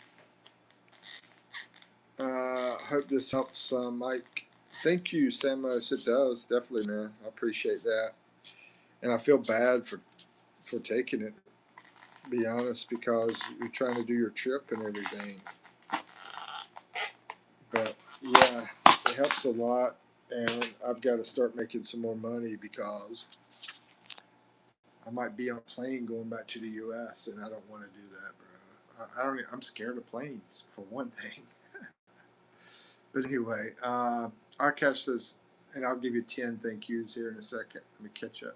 Hope this helps, Mike. Thank you, Samos. It does definitely, man. I appreciate that, and I feel bad for taking it. To be honest, because you're trying to do your trip and everything. But yeah, it helps a lot, and I've got to start making some more money because I might be on a plane going back to the U.S. and I don't want to do that, bro. I don't. I'm scared of planes for one thing. But anyway, Arkash says, and I'll give you 10 thank yous here in a second. Let me catch up.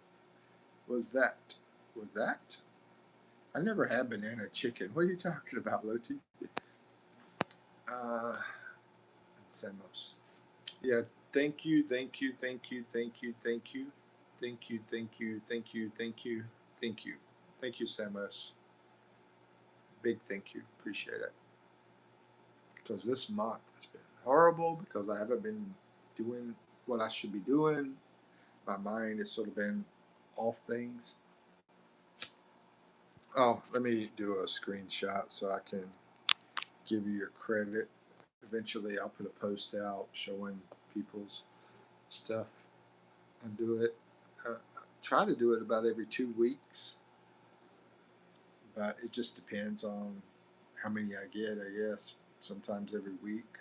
Was that? Was that? I never had banana chicken. What are you talking about, Loti? Uh, and Samos. Yeah, thank you, thank you, thank you, thank you, thank you, thank you, thank you, thank you, thank you, thank you, thank you, Samos. Big thank you, appreciate it. Because this month has been horrible because I haven't been doing what I should be doing. My mind has sort of been off things. Oh, let me do a screenshot so I can give you your credit. Eventually, I'll put a post out showing people's stuff and do it. I try to do it about every 2 weeks, but it just depends on how many I get, I guess. Sometimes every week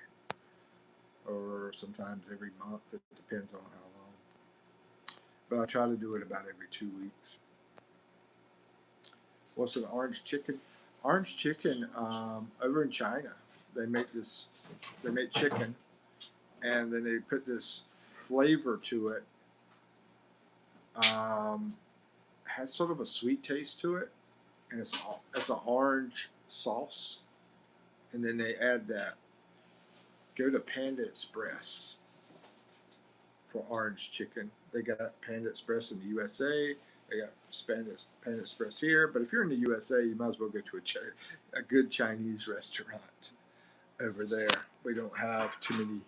or sometimes every month. It depends on how long. But I try to do it about every 2 weeks. What's an orange chicken? Orange chicken over in China. They make this. They make chicken, and then they put this flavor to it Um, has sort of a sweet taste to it, and it's an orange sauce. And then they add that. Go to Panda Express for orange chicken. They got Panda Express in the USA. They got Panda Express here. But if you're in the USA, you might as well go to a good Chinese restaurant over there. We don't have too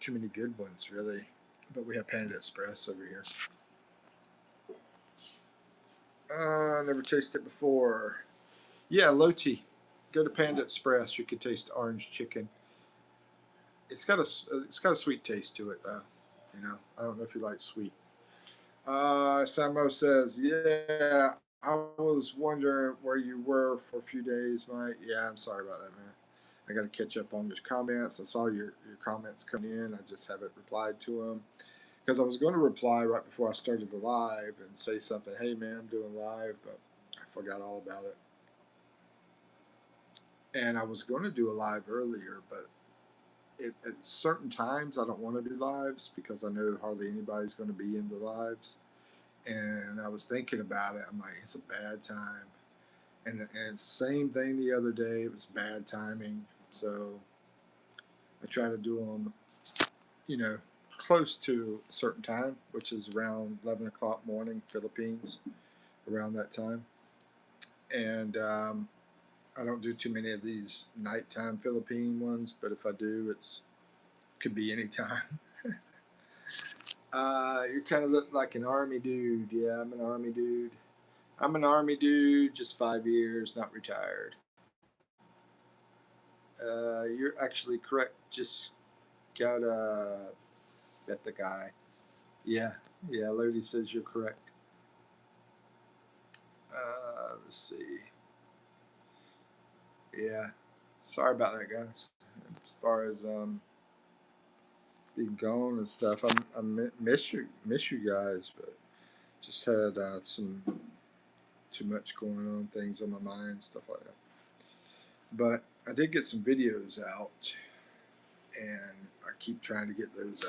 many good ones really, but we have Panda Express over here. Never tasted it before. Yeah, Loti. Go to Panda Express. You can taste orange chicken. It's got a sweet taste to it though. You know, I don't know if you like sweet. Samo says, yeah, I was wondering where you were for a few days, Mike. Yeah, I'm sorry about that, man. I got to catch up on your comments. I saw your comments come in. I just haven't replied to them because I was going to reply right before I started the live and say something. Hey, man, I'm doing live, but I forgot all about it. And I was going to do a live earlier, but at certain times I don't want to do lives because I know hardly anybody's going to be in the lives. And I was thinking about it. I'm like, it's a bad time. And same thing the other day. It was bad timing. So I try to do them, you know, close to a certain time, which is around 11 o'clock morning, Philippines, around that time. And I don't do too many of these nighttime Philippine ones, but if I do, it's could be any time. You kind of look like an army dude. Yeah, I'm an army dude. I'm an army dude, just 5 years, not retired. You're actually correct. Just gotta bet the guy. Yeah, yeah. Lodi says you're correct. Let's see. Yeah, sorry about that, guys. As far as being gone and stuff, miss you guys, but just had some too much going on, things on my mind, stuff like that. But I did get some videos out, and I keep trying to get those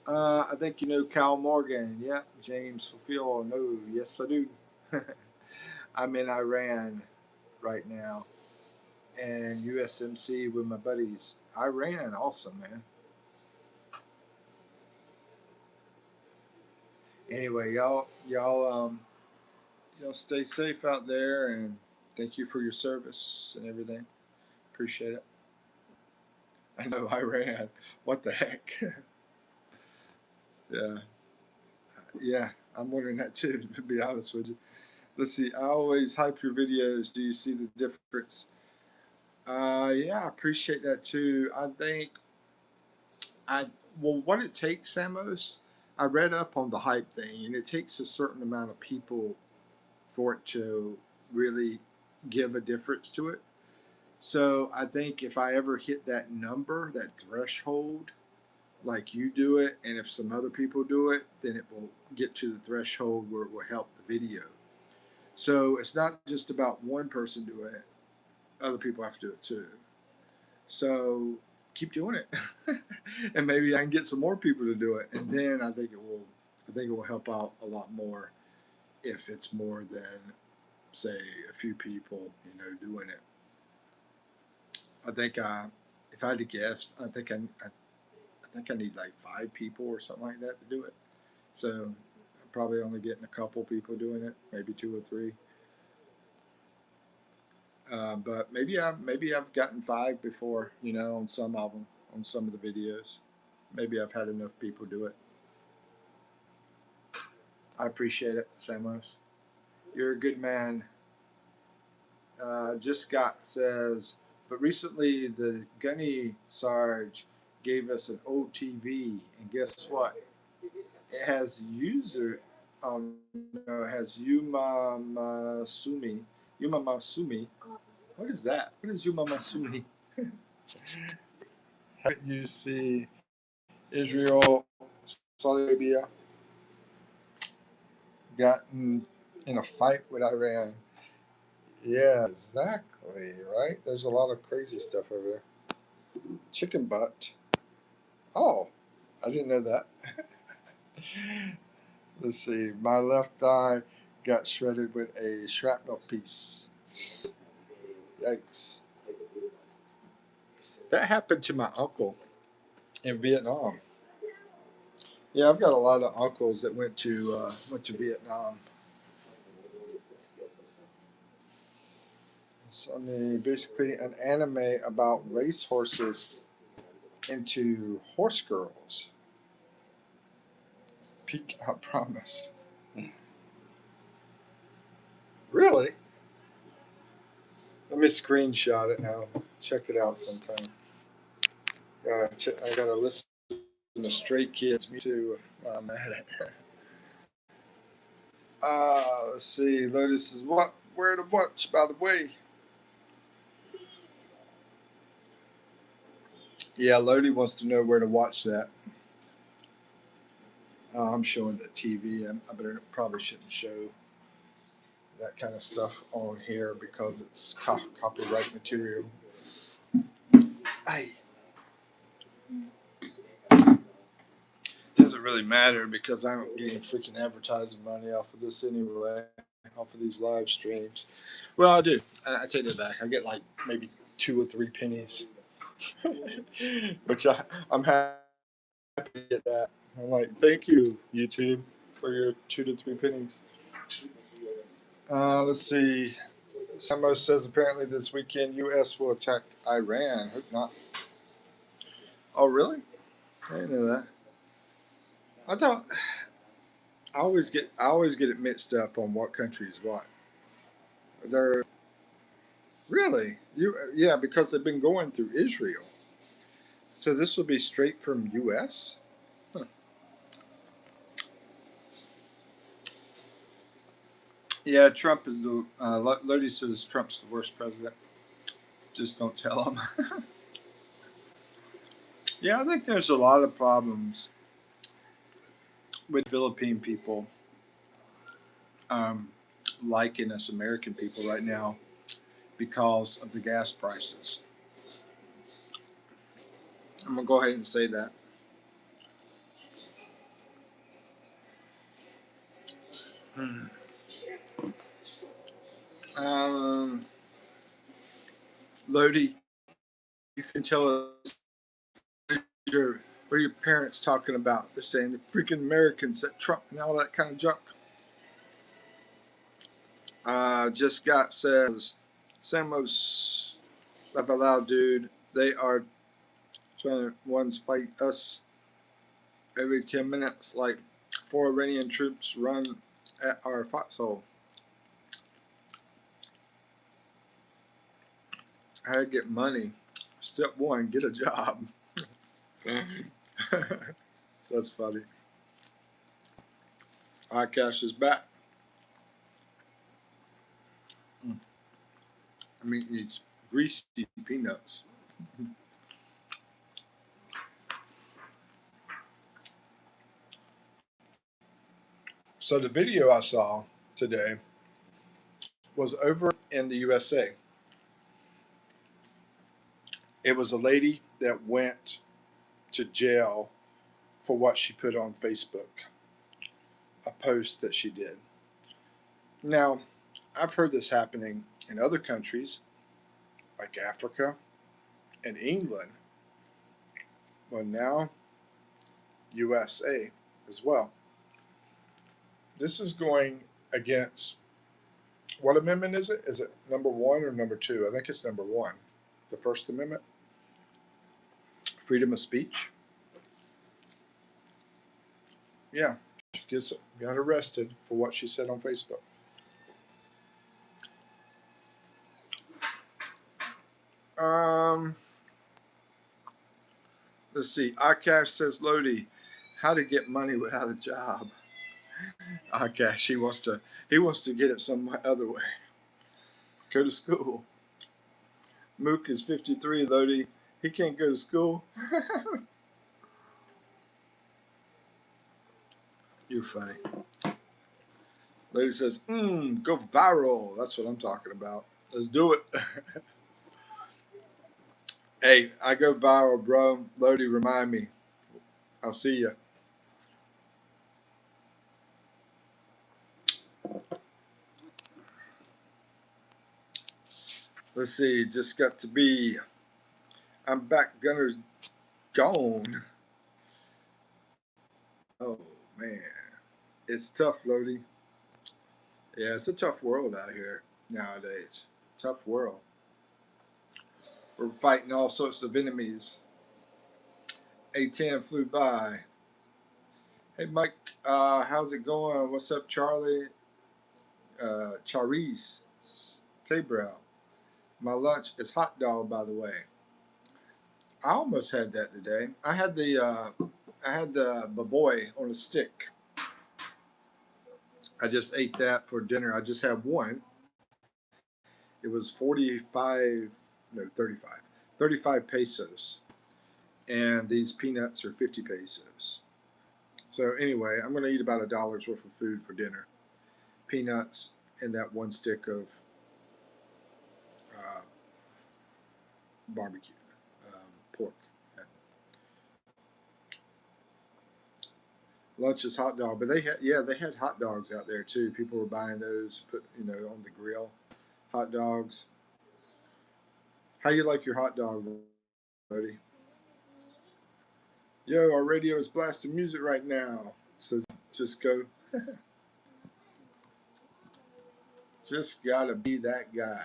out. I think you know Cal Morgan. Yeah, James Fulfill. No, yes I do. I'm in Iran right now, and USMC with my buddies. Iran, awesome, man. Anyway, y'all stay safe out there, and thank you for your service and everything. Appreciate it. I know Iran. What the heck? Yeah, yeah. I'm wondering that too. To be honest with you. Let's see. I always hype your videos. Do you see the difference? Yeah, I appreciate that too. I think I well, what it takes, Samos. I read up on the hype thing, and it takes a certain amount of people for it to really give a difference to it. So I think if I ever hit that number, that threshold, like you do it, and if some other people do it, then it will get to the threshold where it will help the video. So it's not just about one person doing it; other people have to do it too. So keep doing it, and maybe I can get some more people to do it, and then I think it will. I think it will help out a lot more if it's more than say a few people, doing it. I think if I had to guess, I think I need like 5 people or something like that to do it. So I'm probably only getting a couple people doing it, maybe 2 or 3. But maybe I've gotten 5 before, on some of them, on some of the videos. Maybe I've had enough people do it. I appreciate it, Samos. You're a good man. Just Scott says, but recently the Gunny Sarge gave us an old TV, and guess what? It has no, it has Yuma Masumi. What is that? What is Yuma Masumi? Haven't you see Israel, Saudi Arabia gotten in a fight with Iran? Yeah, exactly. Right. There's a lot of crazy stuff over there. Chicken butt. Oh, I didn't know that. Let's see. My left thigh got shredded with a shrapnel piece. Yikes. That happened to my uncle in Vietnam. Yeah, I've got a lot of uncles that went to Vietnam. So I mean, basically an anime about racehorses into horse girls. Peak Out Promise. Really? Let me screenshot it now. Check it out sometime. I gotta listen to Stray Kids. Me too. I'm at it. Let's see. Lotus is what? Where to watch? By the way. Yeah, Lodi wants to know where to watch that. I'm showing the TV. I better probably shouldn't show that kind of stuff on here because it's copyright material. Hey, doesn't really matter because I don't get any freaking advertising money off of this anyway, off of these live streams. Well, I do. I take that back. I get like maybe 2 or 3 pennies, which I'm happy to get that. I'm like, thank you, YouTube, for your 2 to 3 pennies. Let's see. Samo says apparently this weekend U.S. will attack Iran. Hope not. Oh, really? I didn't know that. I thought I always get it mixed up on what country is what. They're really yeah because they've been going through Israel. So this will be straight from U.S. Huh. Yeah, Trump is the. Lodi says Trump's the worst president. Just don't tell him. Yeah, I think there's a lot of problems with Philippine people um, liking us American people right now because of the gas prices. I'm gonna go ahead and say that. Hmm. Um, Lodi, you can tell us what are your parents talking about? They're saying the freaking Americans, that Trump and all that kind of junk. Just got says Samos Lavalao, dude. They are trying to ones fight us every 10 minutes, like 4 Iranian troops run at our foxhole. How to get money? Step one, get a job. That's funny. Cash is back. I mean, it's greasy peanuts. So the video I saw today was over in the USA. It was a lady that went to jail for what she put on Facebook, a post that she did. Now, I've heard this happening in other countries like Africa and England, but now USA as well. This is going against what amendment is it? Is it number one or number two? I think it's number one. The First Amendment, freedom of speech. Yeah, she got arrested for what she said on Facebook. Um, let's see. Akash says, Lodi, how to get money without a job. Akash, he wants to get it some other way. Go to school. Mook is 53, Lodi. He can't go to school. You're funny. Lady says, go viral. That's what I'm talking about. Let's do it. Hey, I go viral, bro. Lodi, remind me. I'll see you. Let's see. Just got to be. I'm back. Gunner's gone. Oh man, it's tough, Lodi. Yeah, it's a tough world out here nowadays. Tough world. We're fighting all sorts of enemies. A10 flew by. Hey Mike, how's it going? What's up, Charlie? Charisse, Cabral. My lunch is hot dog, by the way. I almost had that today. I had the baboy on a stick. I just ate that for dinner. I just had one. It was 45, no, 35. 35 pesos. And these peanuts are 50 pesos. So anyway, I'm going to eat about $1 worth of food for dinner. Peanuts and that one stick of uh, barbecue pork. Lunch is hot dog, but they had hot dogs out there too. People were buying those, put on the grill, hot dogs. How you like your hot dog, buddy? Yo, our radio is blasting music right now. Says just go, just gotta be that guy.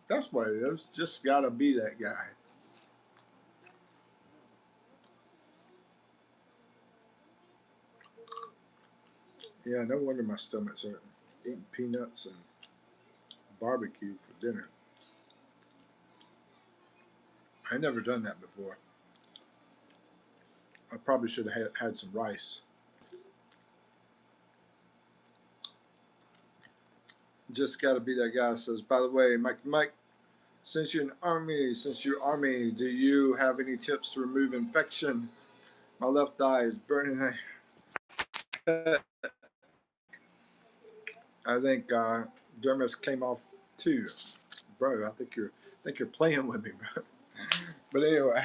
That's what it is. Just gotta be that guy. Yeah, no wonder my stomach's hurting. Eating peanuts and barbecue for dinner. I never done that before. I probably should have had some rice. Just got to be that guy. Says, by the way, Mike, since you're army, do you have any tips to remove infection? My left eye is burning. I think dermis came off too, bro. I think you're playing with me, bro. But anyway,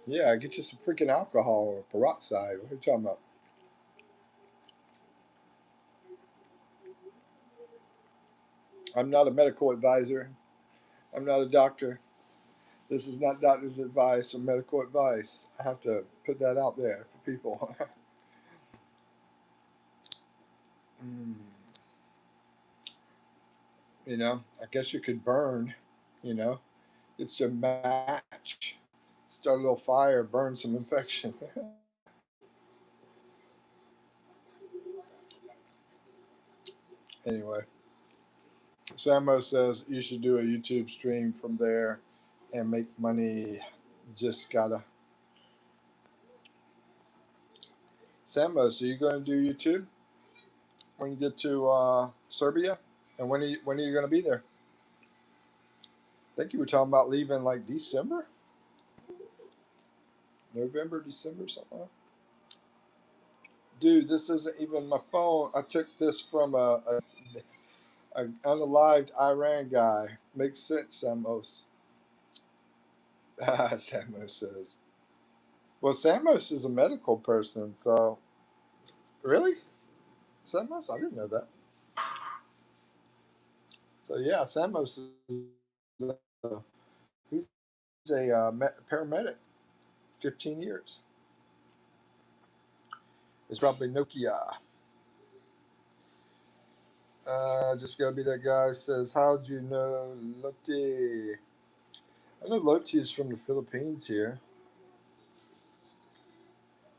yeah, get you some freaking alcohol or peroxide. What are you talking about? I'm not a medical advisor. I'm not a doctor. This is not doctor's advice or medical advice. I have to put that out there for people. Mm, I guess you could burn. You know, it's a match. Start a little fire, burn some infection. Anyway, Samo says you should do a YouTube stream from there and make money. Just gotta. Samo, so you going to do YouTube when you get to Serbia? And when are you going to be there? I think you were talking about leaving like December, November, December, something like that. Dude, this isn't even my phone. I took this from a unalived Iran guy. Makes sense, Samos. Samos says. Well, Samos is a medical person, so really, Samos, I didn't know that. So yeah, Samos is he's a paramedic. 15 years. It's probably Nokia. Just gotta be that guy says, how'd you know Loti? I know Loti is from the Philippines here.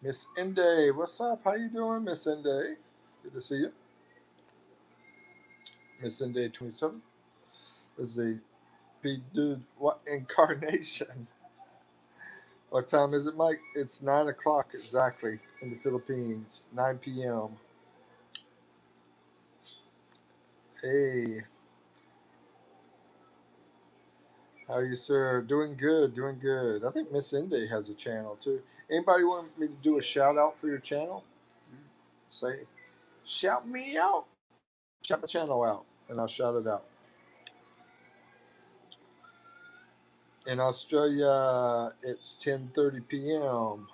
Miss Inde, what's up? How you doing, Miss Inde? Good to see you. Miss Inde 27. This is a big dude. What incarnation? What time is it, Mike? It's 9 o'clock exactly in the Philippines. 9 p.m. Hey, how are you, sir? Doing good, doing good. I think Miss Inde has a channel too. Anybody want me to do a shout out for your channel? Say, shout me out. Shout my channel out, and I'll shout it out. In Australia, it's 10:30 p.m.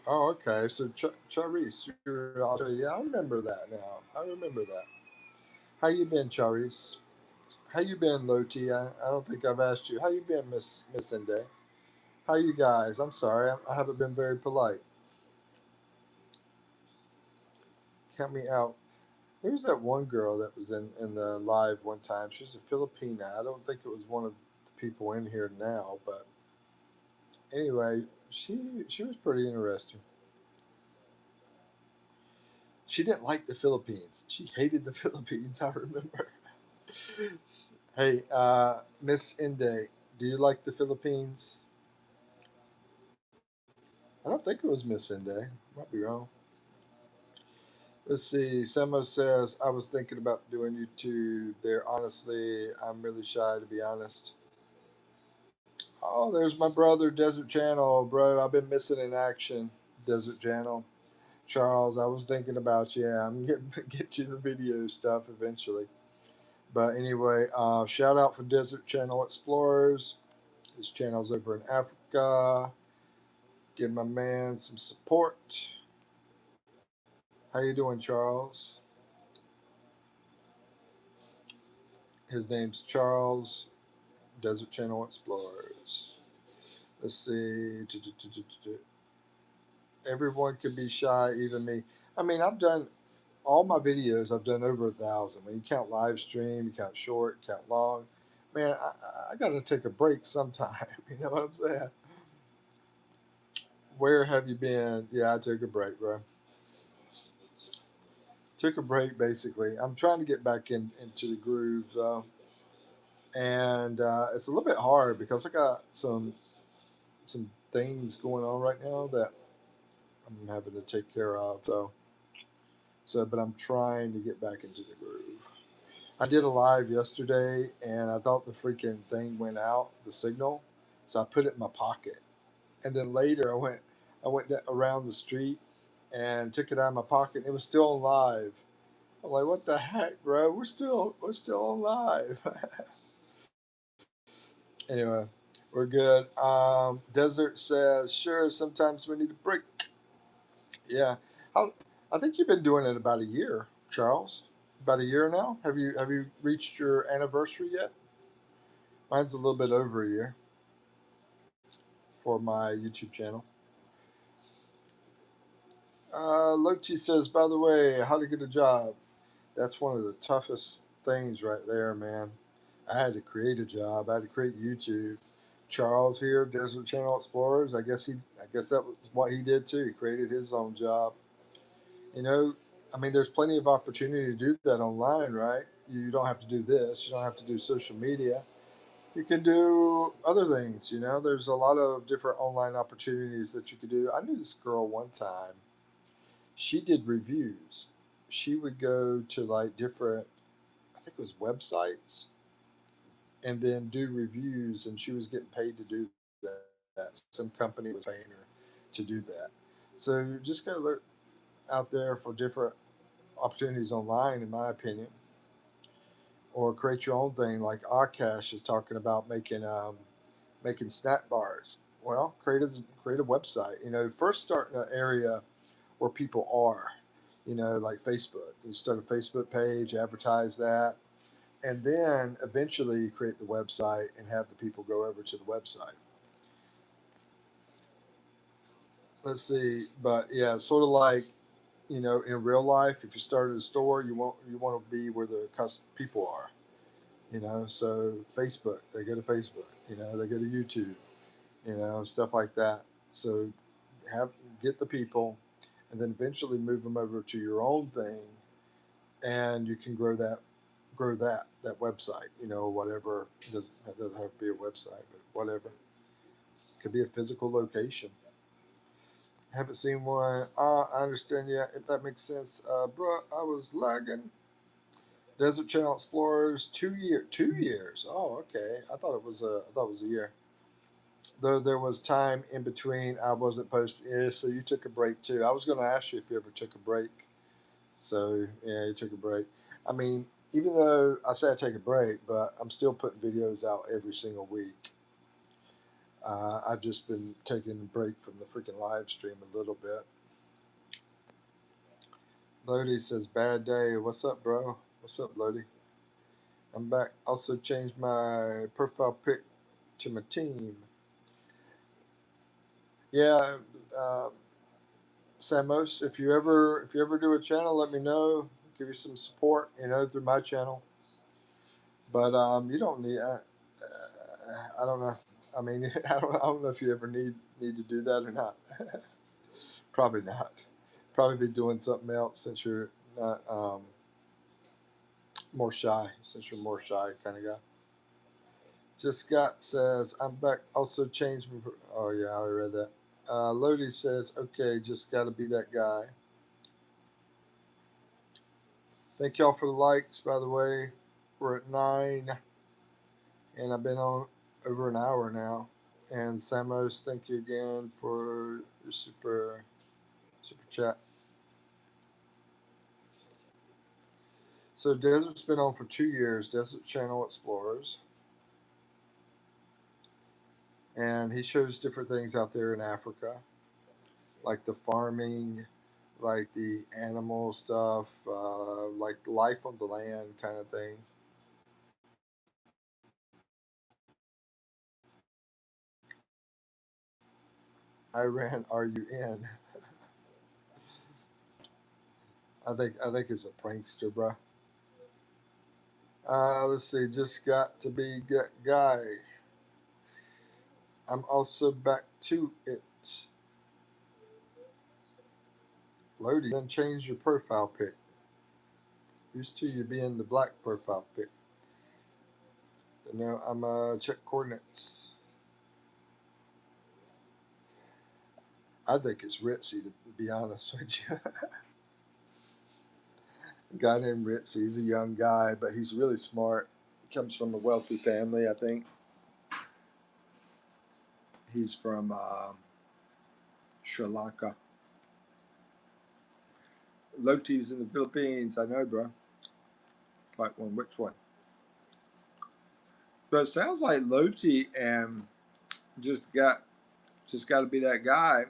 Oh, okay. So, Charisse, you're Australia. Yeah, I remember that now. I remember that. How you been, Charisse? How you been, Loti? I don't think I've asked you. How you been, Miss Inde? How you guys? I'm sorry, I haven't been very polite. Count me out. There was that one girl that was in the live one time. She was a Filipina. I don't think it was one of the people in here now, but anyway, she was pretty interesting. She didn't like the Philippines. She hated the Philippines. I remember. Hey, Miss Inde, do you like the Philippines? I don't think it was Miss Inde. Might be wrong. Let's see. Samo says, I was thinking about doing YouTube there. Honestly, I'm really shy to be honest. Oh, there's my brother, Desert Channel, bro. I've been missing in action, Desert Channel. Charles, I was thinking about you. Yeah, I'm getting get to the video stuff eventually. But anyway, shout out for Desert Channel Explorers. His channel's over in Africa. Give my man some support. How you doing, Charles? His name's Charles. Desert Channel Explorers. Let's see. Everyone can be shy, even me. I mean, I've done all my videos. I've done over 1,000. When you count live stream, you count short, you count long. Man, I got to take a break sometime. You know what I'm saying? Where have you been? Yeah, I took a break, bro. Took a break basically. I'm trying to get back into the groove though, and it's a little bit hard because I got some things going on right now that I'm having to take care of. But I'm trying to get back into the groove. I did a live yesterday, and I thought the freaking thing went out, the signal, so I put it in my pocket. And then later, I went around the street and took it out of my pocket, and it was still on live. I'm like, what the heck, bro? We're still on live. Anyway, we're good. Desert says, sure. Sometimes we need a break. Yeah, How, I think you've been doing it about a year, Charles. About a year now. Have you reached your anniversary yet? Mine's a little bit over a year for my YouTube channel. Loti says, by the way, how to get a job. That's one of the toughest things right there, man. I had to create a job. I had to create YouTube. Charles here, Desert Channel Explorers. I guess that was what he did too. He created his own job. You know, I mean, there's plenty of opportunity to do that online, right? You don't have to do this. You don't have to do social media. You can do other things. There's a lot of different online opportunities that you could do. I knew this girl one time. She did reviews. She would go to like different, I think it was websites, and then do reviews, and she was getting paid to do that. Some company was paying her to do that. So you just got to look out there for different opportunities online, in my opinion, or create your own thing. Like Akash is talking about making snack bars. Well, create a website. First start in an area where people are. Like Facebook. You start a Facebook page, advertise that, and then eventually you create the website and have the people go over to the website. Let's see, but yeah, sort of like in real life, if you started a store, you want to be where the people are. So Facebook, they go to Facebook. They go to YouTube. Stuff like that. So have get the people, and then eventually move them over to your own thing, and you can grow that website. Whatever it doesn't have to be a website, but whatever, it could be a physical location. Haven't seen one. I understand. Yeah, if that makes sense, bro. I was lagging. Desert Channel Explorers 2 year 2 years. Oh, okay. I thought it was a year. Though there was time in between, I wasn't posting. Yeah, so you took a break too. I was going to ask you if you ever took a break. So yeah, you took a break. I mean, even though I say I take a break, but I'm still putting videos out every single week. I've just been taking a break from the freaking live stream a little bit. Lodi says, bad day. What's up, bro? What's up, Lodi? I'm back. Also changed my profile pic to my team. Yeah, uh, Samos, if you ever do a channel, let me know. Give you some support, through my channel. But you don't need. I don't know. I mean, I don't know if you ever need to do that or not. Probably not. Probably be doing something else since you're not more shy. Since you're more shy kind of guy. Just Scott says I'm back. Also changed. Oh yeah, I already read that. Lodi says, okay, just got to be that guy. Thank y'all for the likes, by the way. We're at 9, and I've been on over an hour now. And Samos, thank you again for your super chat. So Desert's been on for 2 years, Desert Channel Explorers. And he shows different things out there in Africa, like the farming, like the animal stuff, like life on the land kind of thing. Iran, are you in? I think it's a prankster, bro. Let's see. Just got to be guy. I'm also back to it. Lodi, then change your profile pic. Used to you being the black profile pic. Now I'm check coordinates. I think it's ritzy, to be honest with you. A guy named Ritzy. He's a young guy, but he's really smart. He comes from a wealthy family, I think. He's from Sri Lanka. Loti's in the Philippines. I know, bro. Like one, which one? But it sounds like Loti and just got to be that guy.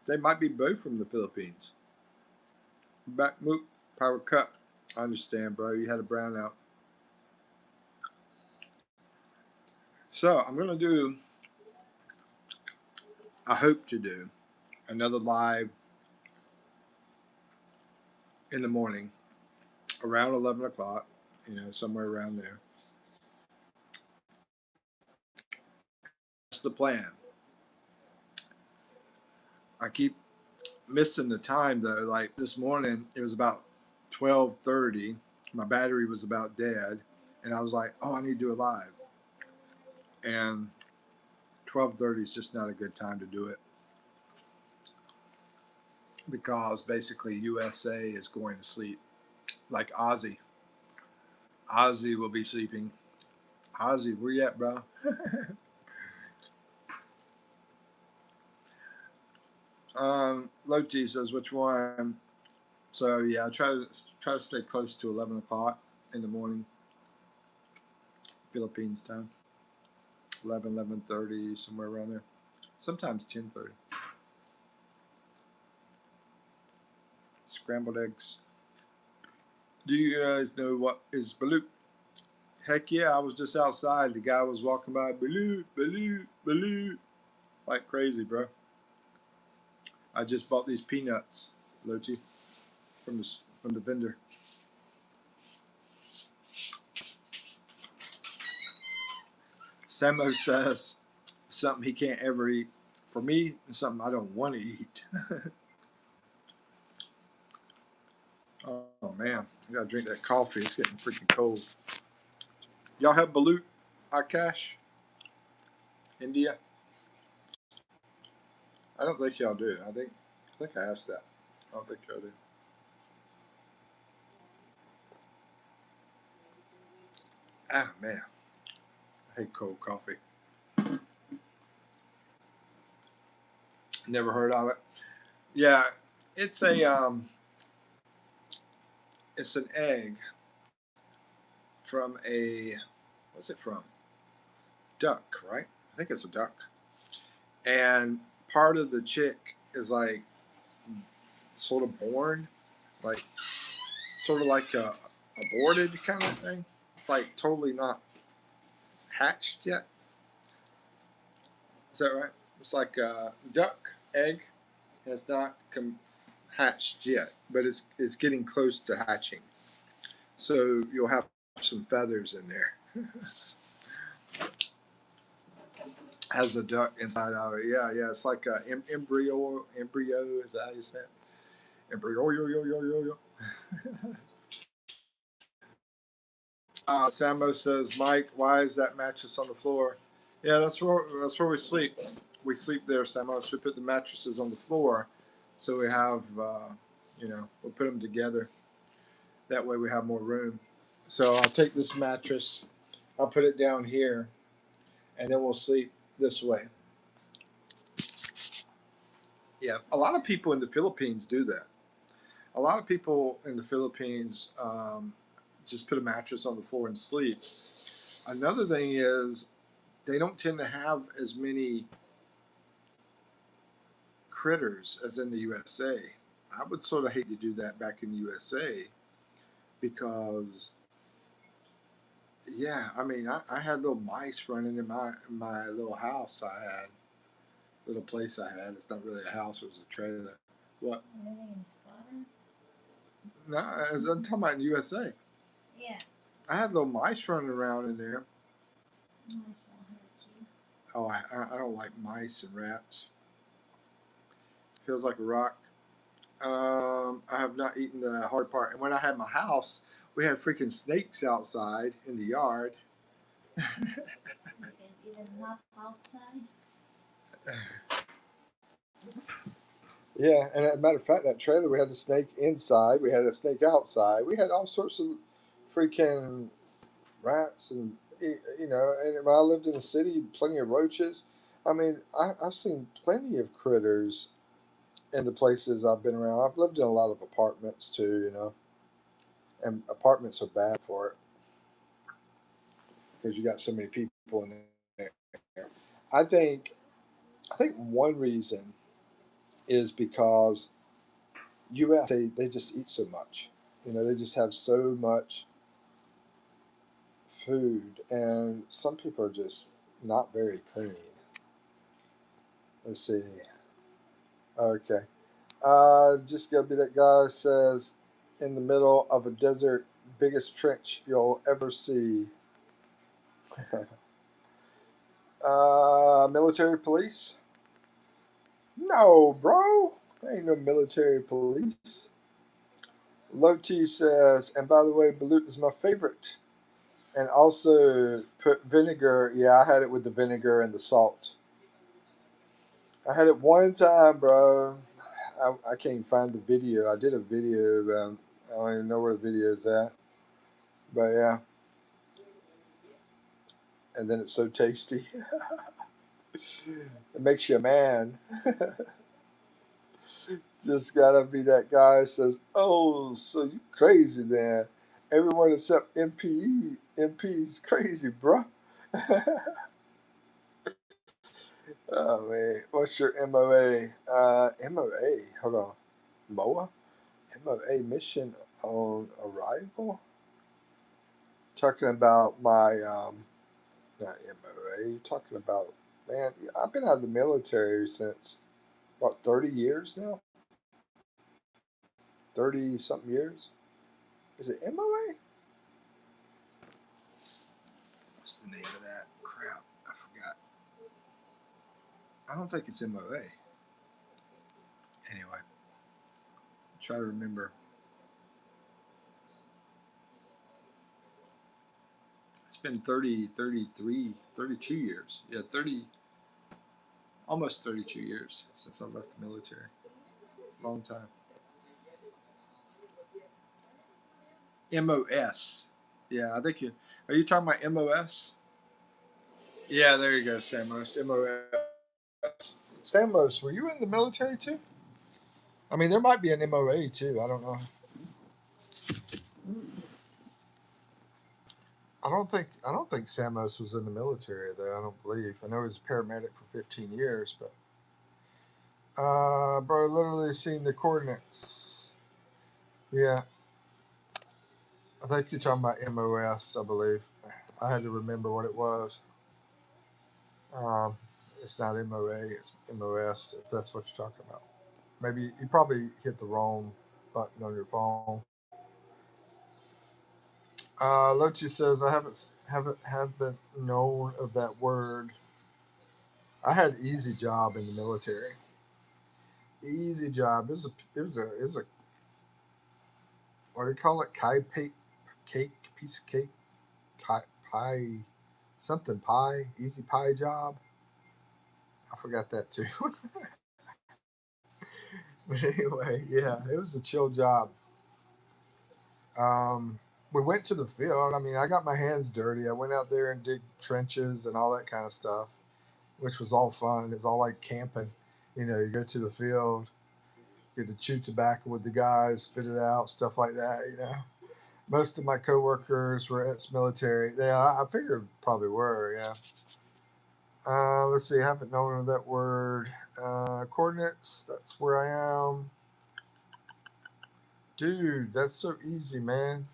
They might be both from the Philippines. Back moot power cut. I understand, bro. You had a brownout. So I'm gonna do. I hope to do another live in the morning around 11 o'clock. Somewhere around there. That's the plan. I keep missing the time though. Like this morning, it was about 12:30. My battery was about dead, and I was like, "Oh, I need to do it live." And 12:30 is just not a good time to do it because basically USA is going to sleep. Like Ozzy will be sleeping. Ozzy, where you at, bro? Loti says which one. So yeah, I try to stay close to 11 o'clock in the morning, Philippines time. 11:30, somewhere around there. Sometimes 10:30. Scrambled eggs. Do you guys know what is balut? Heck yeah, I was just outside. The guy was walking by, balut, balut, balut, like crazy, bro. I just bought these peanuts, Loti, from the vendor. Samo says something he can't ever eat. For me, it's something I don't want to eat. Oh man, I gotta drink that coffee. It's getting freaking cold. Y'all have balut, Akash, India? I don't think y'all do. I think I asked that. I don't think y'all do. Ah man, I hate cold coffee. Never heard of it. Yeah, it's it's an egg from a, what's it from? Duck, right? I think it's a duck. And part of the chick is like sort of born, like sort of like a aborted kind of thing. It's like totally not hatched yet. Is that right? It's like a duck egg has not hatched yet, but it's getting close to hatching. So you'll have some feathers in there. Has a duck inside of it. Yeah, yeah. It's like a embryo. Embryo is that how you say it? Embryo. Yo, yo, yo, yo, yo. Sambo says, Mike, why is that mattress on the floor? Yeah, that's where we sleep. We sleep there, Sambo. So we put the mattresses on the floor, so we have, we'll put them together. That way we have more room. So I'll take this mattress, I'll put it down here, and then we'll sleep this way. Yeah, a lot of people in the Philippines do that. A lot of people in the Philippines just put a mattress on the floor and sleep. Another thing is they don't tend to have as many critters as in the USA. I would sort of hate to do that back in the USA because, yeah, I mean, I had little mice running in my little house I had, little place I had. It's not really a house, it was a trailer. What? Living in squatter? No, I'm talking about in the USA. Yeah. I had little mice running around in there. Mice won't hurt you. Oh, I don't like mice and rats. Feels like a rock. I have not eaten the hard part. And when I had my house, we had freaking snakes outside in the yard. Even not outside. Yeah, and as a matter of fact, that trailer, we had the snake inside, we had a snake outside, we had all sorts of freaking rats, and and when I lived in the city, plenty of roaches. I mean, I've seen plenty of critters in the places I've been around. I've lived in a lot of apartments too, and apartments are bad for it because you got so many people in there. I think I think one reason is because U.S. they just eat so much. They just have so much food, and some people are just not very clean. Let's see. Okay. Just gotta be that guy who says, in the middle of a desert, biggest trench you'll ever see. Military police? No, bro. Ain't no military police. Loti says, and by the way, balut is my favorite. And also put vinegar. Yeah, I had it with the vinegar and the salt. I had it one time, bro. I can't even find the video. I did a video. I don't even know where the video's at. But yeah, and then it's so tasty. It makes you a man. Just gotta be that guy that says, "Oh, so you crazy then?" Everyone except MPE. MP's crazy, bro. Oh man, what's your MOA? MOA. Hold on, MOA. MOA mission on arrival. Talking about my not MOA. Talking about, man. I've been out of the military since about 30 years now. 30 something years. Is it MOA? What's the name of that crap? I forgot. I don't think it's MOA. Anyway, try to remember. It's been 30, 33, 32 years. Yeah, 30, almost 32 years since I left the military. It's a long time. MOS. Yeah, I think you. Are you talking about MOS? Yeah, there you go, Samos. MOS. Samos, were you in the military too? I mean, there might be an MOA too. I don't know. I don't think Samos was in the military though. I don't believe. I know he was a paramedic for 15 years, but bro, literally seen the coordinates. Yeah. I think you're talking about MOS, I believe. I had to remember what it was. Um, it's not MOA, it's MOS, if that's what you're talking about. Maybe you probably hit the wrong button on your phone. Lochi says, I haven't known of that word. I had easy job in the military. Easy job. It was a what do you call it? Cake, piece of cake, pie, something pie, easy pie job. I forgot that too. But anyway, yeah, it was a chill job. Um, we went to the field. I mean, I got my hands dirty. I went out there and dig trenches and all that kind of stuff, which was all fun. It's all like camping. You go to the field, get to chew tobacco with the guys, spit it out, stuff like that. Most of my coworkers were ex-military. Yeah, I figured probably were. Yeah. Let's see. I haven't known of that word. Coordinates. That's where I am, dude. That's so easy, man.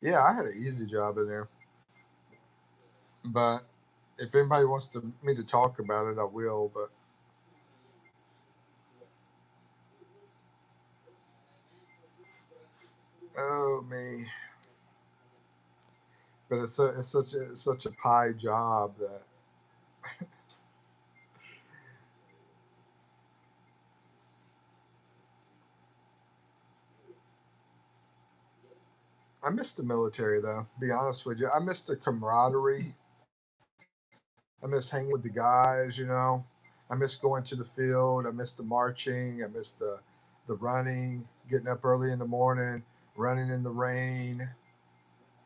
Yeah, I had an easy job in there, but if anybody wants me to talk about it, I will. But oh me, but it's such a pie job that I miss the military though. Be honest with you, I miss the camaraderie. I miss hanging with the guys. I miss going to the field. I miss the marching. I miss the running, getting up early in the morning, running in the rain.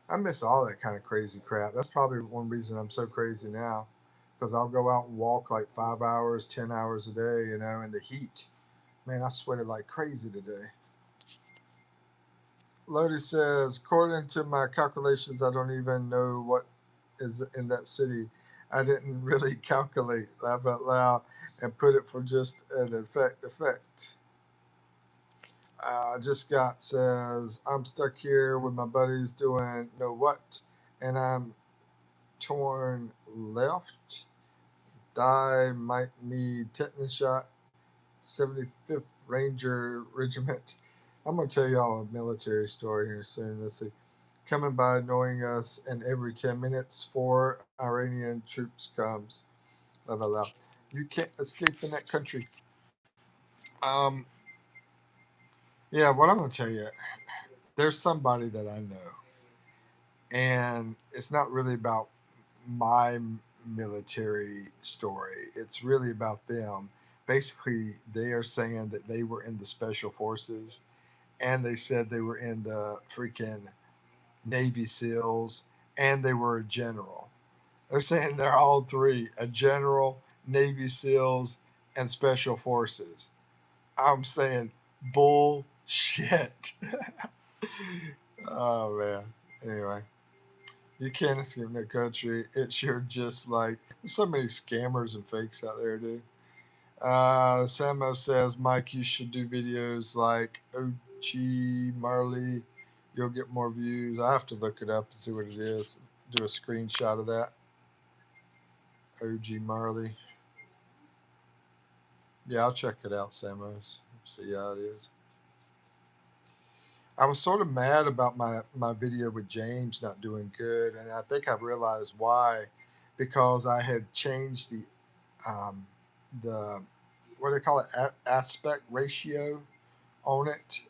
I miss all that kind of crazy crap. That's probably one reason I'm so crazy now, because I'll go out and walk like 5 hours, 10 hours a day, in the heat. Man, I sweated like crazy today. Lodi says, according to my calculations, I don't even know what is in that city. I didn't really calculate, laugh out loud, and put it for just an effect. Just got says, I'm stuck here with my buddies doing know what, and I'm torn left. Die might need tetanus shot. 75th Ranger Regiment. I'm gonna tell y'all a military story here soon. Let's see. Coming by annoying us, and every 10 minutes, 4 Iranian troops comes. Blah, blah, blah. You can't escape in that country. Um, yeah, what I'm gonna tell you, there's somebody that I know, and it's not really about my military story. It's really about them. Basically, they are saying that they were in the special forces, and they said they were in the freaking Navy SEALs, and they were a general. They're saying they're all three: a general, Navy SEALs, and special forces. I'm saying bullshit. Oh man. Anyway, you can't escape that country. It's you're just like there's so many scammers and fakes out there, dude. Samo says, Mike, you should do videos like OG Marley. You'll get more views. I have to look it up and see what it is. Do a screenshot of that. OG Marley. Yeah, I'll check it out, Samos. See how it is. I was sort of mad about my video with James not doing good, and I think I realized why, because I had changed the what do they call it, aspect ratio on it,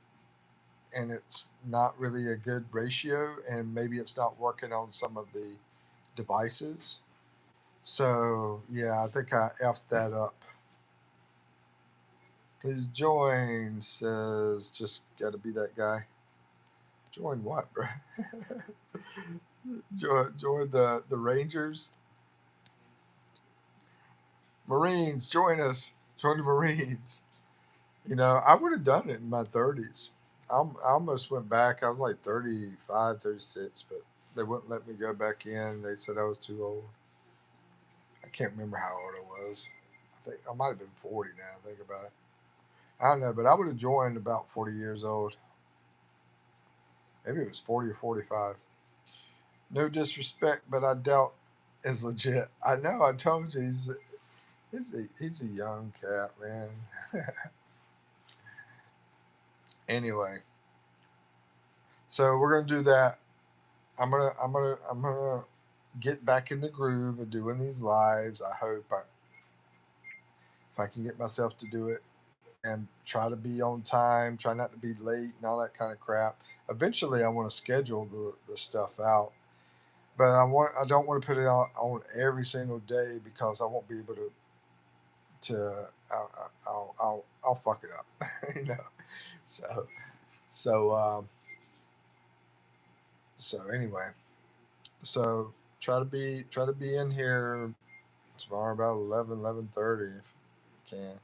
and it's not really a good ratio, and maybe it's not working on some of the devices. So yeah, I think I effed that up. Please join, says just got to be that guy. Join what, bro? join the Rangers, Marines. Join us. Join the Marines. I would have done it in my 30s. I almost went back. I was like 35, 36, but they wouldn't let me go back in. They said I was too old. I can't remember how old I was. I think I might have been 40 now. Think about it. I don't know, but I would have joined about 40 years old. Maybe it was 40 or 45. No disrespect, but I doubt is legit. I know. I told you he's a young cat, man. Anyway, so we're gonna do that. I'm gonna get back in the groove of doing these lives. I hope if I can get myself to do it and try to be on time, try not to be late and all that kind of crap. Eventually, I want to schedule the stuff out, but I don't want to put it on every single day because I won't be able to I'll fuck it up, you know. So so um, so anyway, so try to be in here tomorrow about 11:30 if you can.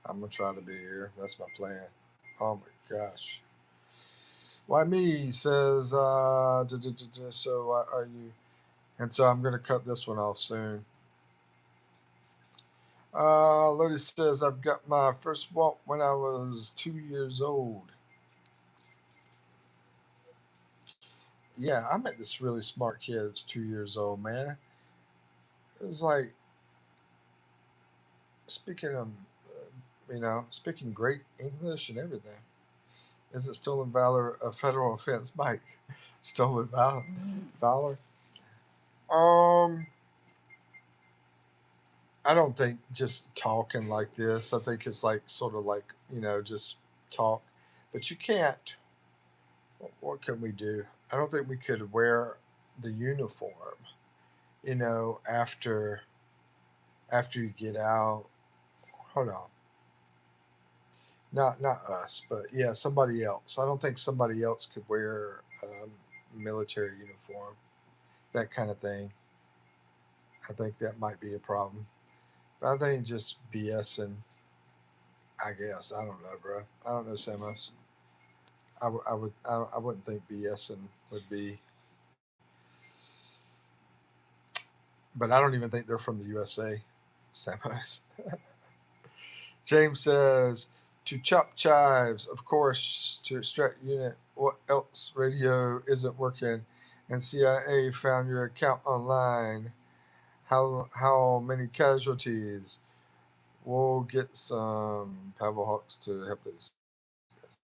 I'm gonna try to be here. That's my plan. Oh my gosh. Why me? Says so are you? And so I'm gonna cut this one off soon. Lodi says I've got my first walk when I was 2 years old. Yeah, I met this really smart kid that's 2 years old, man. It was like speaking speaking great English and everything. Isn't stolen valor a federal offense, Mike? Stolen valor? Um, I don't think just talking like this. I think it's like sort of like just talk, but you can't. What can we do? I don't think we could wear the uniform. After you get out. Hold on. Not us, but yeah, somebody else. I don't think somebody else could wear military uniform, that kind of thing. I think that might be a problem. But I think just BSing. I guess I don't know, bro. I don't know, Samos. I wouldn't think BSing would be, but I don't even think they're from the USA. Samos. James says to chop chives, of course, to extract unit. What else? Radio isn't working, and CIA found your account online. How many casualties? We'll get some Pavel Hawks to help those guys.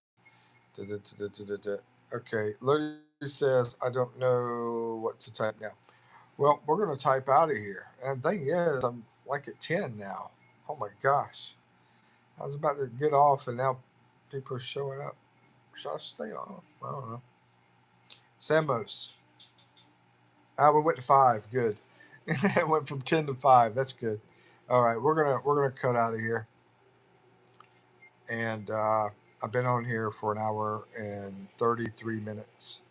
Okay, Lodi says I don't know what to type now. Well, we're gonna type out of here. And the thing is, I'm like at 10 now. Oh my gosh. I was about to get off, and now people are showing up. Should I stay on? I don't know. Samos. We went to 5. Good. It went from 10 to 5. That's good. All right, we're gonna cut out of here. And I've been on here for an hour and 33 minutes.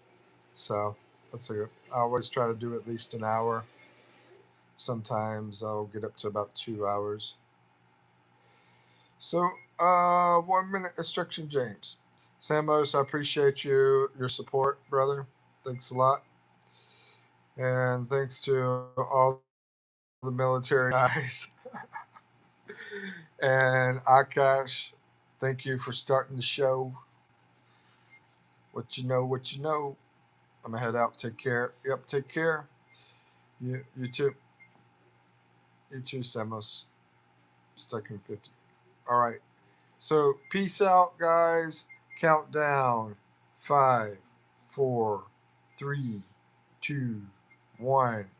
So that's a good. I always try to do at least an hour. Sometimes I'll get up to about 2 hours. So 1 minute instruction, James. Samos, I appreciate your support, brother. Thanks a lot. And thanks to all the military guys. And Akash, thank you for starting the show. What you know. I'm gonna head out. Take care. Yep, take care. You too. You too, Samos. Stuck in 50. All right. So peace out, guys. Countdown. 5, 4, 3, 2, 1.